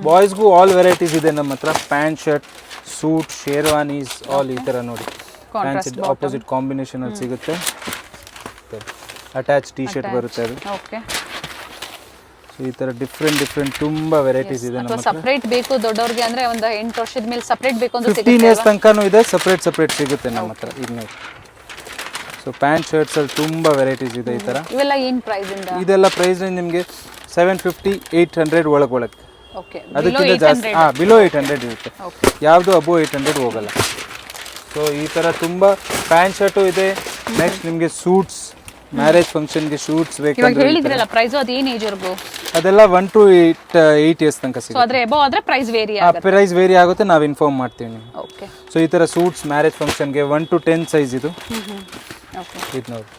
ಬಾಯ್ಸ್ಗೂ ಆಲ್ ವೆರೈಟೀಸ್ ಇದೆ ನಮ್ಮ ಹತ್ರ. Pant shirt, suit, sherwanis, all ಈ ಥರ ನೋಡಿ. ಆಪೋಸಿಟ್ ಕಾಂಬಿನೇಷನ್ ಅಲ್ಲಿ ಸಿಗುತ್ತೆ. ಅಟ್ಯಾಚ್ ಟಿ ಶರ್ಟ್ ಬರುತ್ತೆ ಅದು. ಓಕೆ, ಈ ತರ ಡಿಫ್ರೆಂಟ್ ತುಂಬಾ ವೆರೈಟೀಸ್ ಇದೆ ನಮ್ಮ ಹತ್ರ. ಸಪರೇಟ್ ಬೇಕು ದೊಡ್ಡವರಿಗೆ ಅಂದ್ರೆ ಒಂದು 8 ವರ್ಷದ ಮೇಲೆ ಸಪರೇಟ್ ಬೇಕು ಅಂದ್ರೆ 15 years ತನಕನೂ ಇದೆ, ಸಪರೇಟ್ ಸಿಗುತ್ತೆ ನಮ್ಮ ಹತ್ರ. ಇದನ್ನ ಸೊ ಪ್ಯಾಂಟ್ ಶರ್ಟ್ಸ್ ಅಲ್ಲಿ ತುಂಬಾ ವೆರೈಟೀಸ್ ಇದೆ ಈ ತರ. ಇವೆಲ್ಲ ಏನು ಪ್ರೈಸ್ ಇಂದ? ಇದೆಲ್ಲ ಪ್ರೈಸ್ ರೇಂಜ್ ನಿಮಗೆ 750 800 ಒಳಗೆ. ಓಕೆ, ಅದಕ್ಕಿಂತ ಜಾಸ್ತಿ ಬಿಲೋ 800 ಇರುತ್ತೆ, ಯಾವುದು ಅಬೋ 800 ಹೋಗಲ್ಲ. ಸೊ ಈ ತರ ತುಂಬಾ ಪ್ಯಾಂಟ್ ಶರ್ಟು ಇದೆ. ನೆಕ್ಸ್ಟ್ ನಿಮಗೆ ಸೂಟ್ಸ್, ಮ್ಯಾರೇಜ್ ಫಂಕ್ಷನ್ಗೆ ಶೂಟ್ಸ್ ಬೇಕಂದ್ರೆ ಹೇಳಿದ್ರಲ್ಲ ಪ್ರೈಸ್, ಅದು ಏನು ಏಜ್ ವರೆಗೂ? ಅದೆಲ್ಲ 1 to 8 years ತನಕ ಸಿಗುತ್ತೆ. ಸೊ ಅದ್ರ ಎಬೋ ಆದ್ರೆ ಪ್ರೈಸ್ ವೇರಿ ಆಗುತ್ತೆ. ಪ್ರೈಸ್ ವೇರಿ ಆಗುತ್ತೆ, ನಾವು ಇನ್ಫಾರ್ಮ್ ಮಾಡ್ತೀವಿ ನಿಮಗೆ. ಓಕೆ, ಸೊ ಈ ತರ ಸೂಟ್ಸ್ ಮ್ಯಾರೇಜ್ ಫಂಕ್ಷನ್ಗೆ 1 to 10 ಸೈಜ್ ಇದು. ಓಕೆ, ಇದು ನೋಡಿ,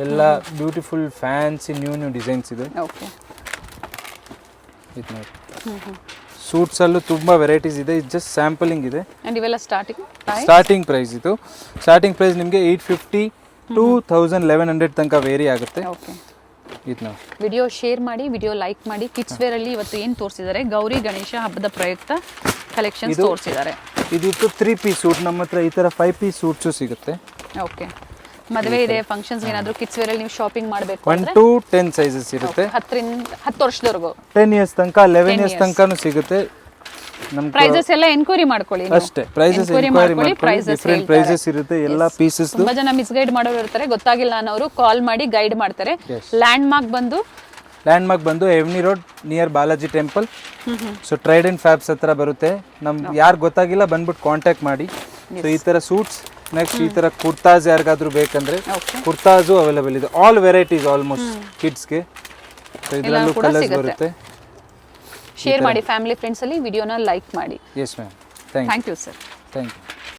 ಎಲ್ಲ ಬ್ಯೂಟಿಫುಲ್ ಫ್ಯಾನ್ಸಿ ನ್ಯೂ ಡಿಸೈನ್ಸ್ ಇದೆ. ಓಕೆ, ಇದು ನೋಡಿ, ಸೂಟ್ಸ್ ಅಲ್ಲೂ ತುಂಬಾ ವೆರೈಟೀಸ್ ಇದೆ. ಇದು ಜಸ್ಟ್ ಸ್ಯಾಂಪಲಿಂಗ್ ಇದೆ. ಅಂಡ್ ಇವೆಲ್ಲ ಸ್ಟಾರ್ಟಿಂಗ್ ಪ್ರೈಸ್ ಇದು. ಸ್ಟಾರ್ಟಿಂಗ್ ಪ್ರೈಸ್ ನಿಮಗೆ 850 to 1100 ತನಕ ವೇರಿ ಆಗುತ್ತೆ. ಓಕೆ, ಇದು ನೋಡಿ. ವಿಡಿಯೋ ಶೇರ್ ಮಾಡಿ, ವಿಡಿಯೋ ಲೈಕ್ ಮಾಡಿ. ಕಿಡ್ಸ್ ವೇರ್ ಅಲ್ಲಿ ಇವತ್ತು ಏನು ತೋರಿಸಿದ್ದಾರೆ, ಗೌರಿ ಗಣೇಶ ಹಬ್ಬದ ಪ್ರಯುಕ್ತ ಕಲೆಕ್ಷನ್ಸ್ ತೋರಿಸಿದ್ದಾರೆ. ಇದಿತ್ತು 3 piece ಸೂಟ್. ನಮ್ಮ ಹತ್ರ ಈ ತರ 5 piece ಸೂಟ್ಸು ಸಿಗುತ್ತೆ. ಓಕೆ, ಮದುವೆ ಇದೆ, ಫಂಕ್ಷನ್ಸ್ ಏನಾದರೂ ಕಿಡ್ಸ್ ವೇರ್ ಅಲ್ಲಿ ನೀವು ಶಾಪಿಂಗ್ ಮಾಡಬೇಕು 1 to 10 ಸೈಜಸ್ ಇರುತ್ತೆ. 10 ವರ್ಷದವರೆಗೂ 10 years ತನಕ, 11 years ತನಕನೂ ಸಿಗುತ್ತೆ. ನಮ್ಮ ಪ್ರೈಸಸ್ ಎಲ್ಲ ಎನ್ಕ್ವೈರಿ ಮಾಡ್ಕೊಳ್ಳಿ. ಅಷ್ಟೇ, ಪ್ರೈಸಸ್ ಎನ್ಕ್ವೈರಿ ಮಾಡ್ಕೊಳ್ಳಿ. ಡಿಫರೆಂಟ್ ಪ್ರೈಸಸ್ ಇರುತ್ತೆ ಎಲ್ಲ ಪೀಸಸ್. ತುಂಬಾ ಜನ ಮಿಸ್ಗೈಡ್ ಮಾಡೋರು ಇರ್ತಾರೆ, ಗೊತ್ತಾಗಿಲ್ಲ ಅನ್ನೋರು ಕಾಲ್ ಮಾಡಿ ಗೈಡ್ ಮಾಡ್ತಾರೆ. ಲ್ಯಾಂಡ್ ಮಾರ್ಕ್ ಬಂದು avenue road near Balaji temple. So Trident Fabs ಹತ್ರ ಬರುತ್ತೆ. ನಮ್ಗೆ ಯಾರು ಗೊತ್ತಾಗಿಲ್ಲ ಬಂದ್ಬಿಟ್ಟು ಕಾಂಟ್ಯಾಕ್ಟ್ ಮಾಡಿ. ಸೊ ಈ ತರ ಸೂಟ್ಸ್, ನೆಕ್ಸ್ಟ್ ಈ ತರ ಕುರ್ತಾಸ್ ಯಾರಿಗಾದ್ರೂ ಬೇಕಂದ್ರೆ ಕುರ್ತಾಸು ಅವೈಲೇಬಲ್ ಇದೆ. ಆಲ್ ವೆರೈಟೀಸ್ ಆಲ್ಮೋಸ್ಟ್ ಕಿಡ್ಸ್ಗೆ. ಸೊ ಇದರಲ್ಲೂ ಕಲರ್ಸ್ ಬರುತ್ತೆ. ಶೇರ್ ಮಾಡಿ ಫ್ಯಾಮಿಲಿ ಫ್ರೆಂಡ್ಸ್ ಅಲ್ಲಿ, ವಿಡಿಯೋನ ಲೈಕ್ ಮಾಡಿ. Yes ma'am, thank you sir. Thank you.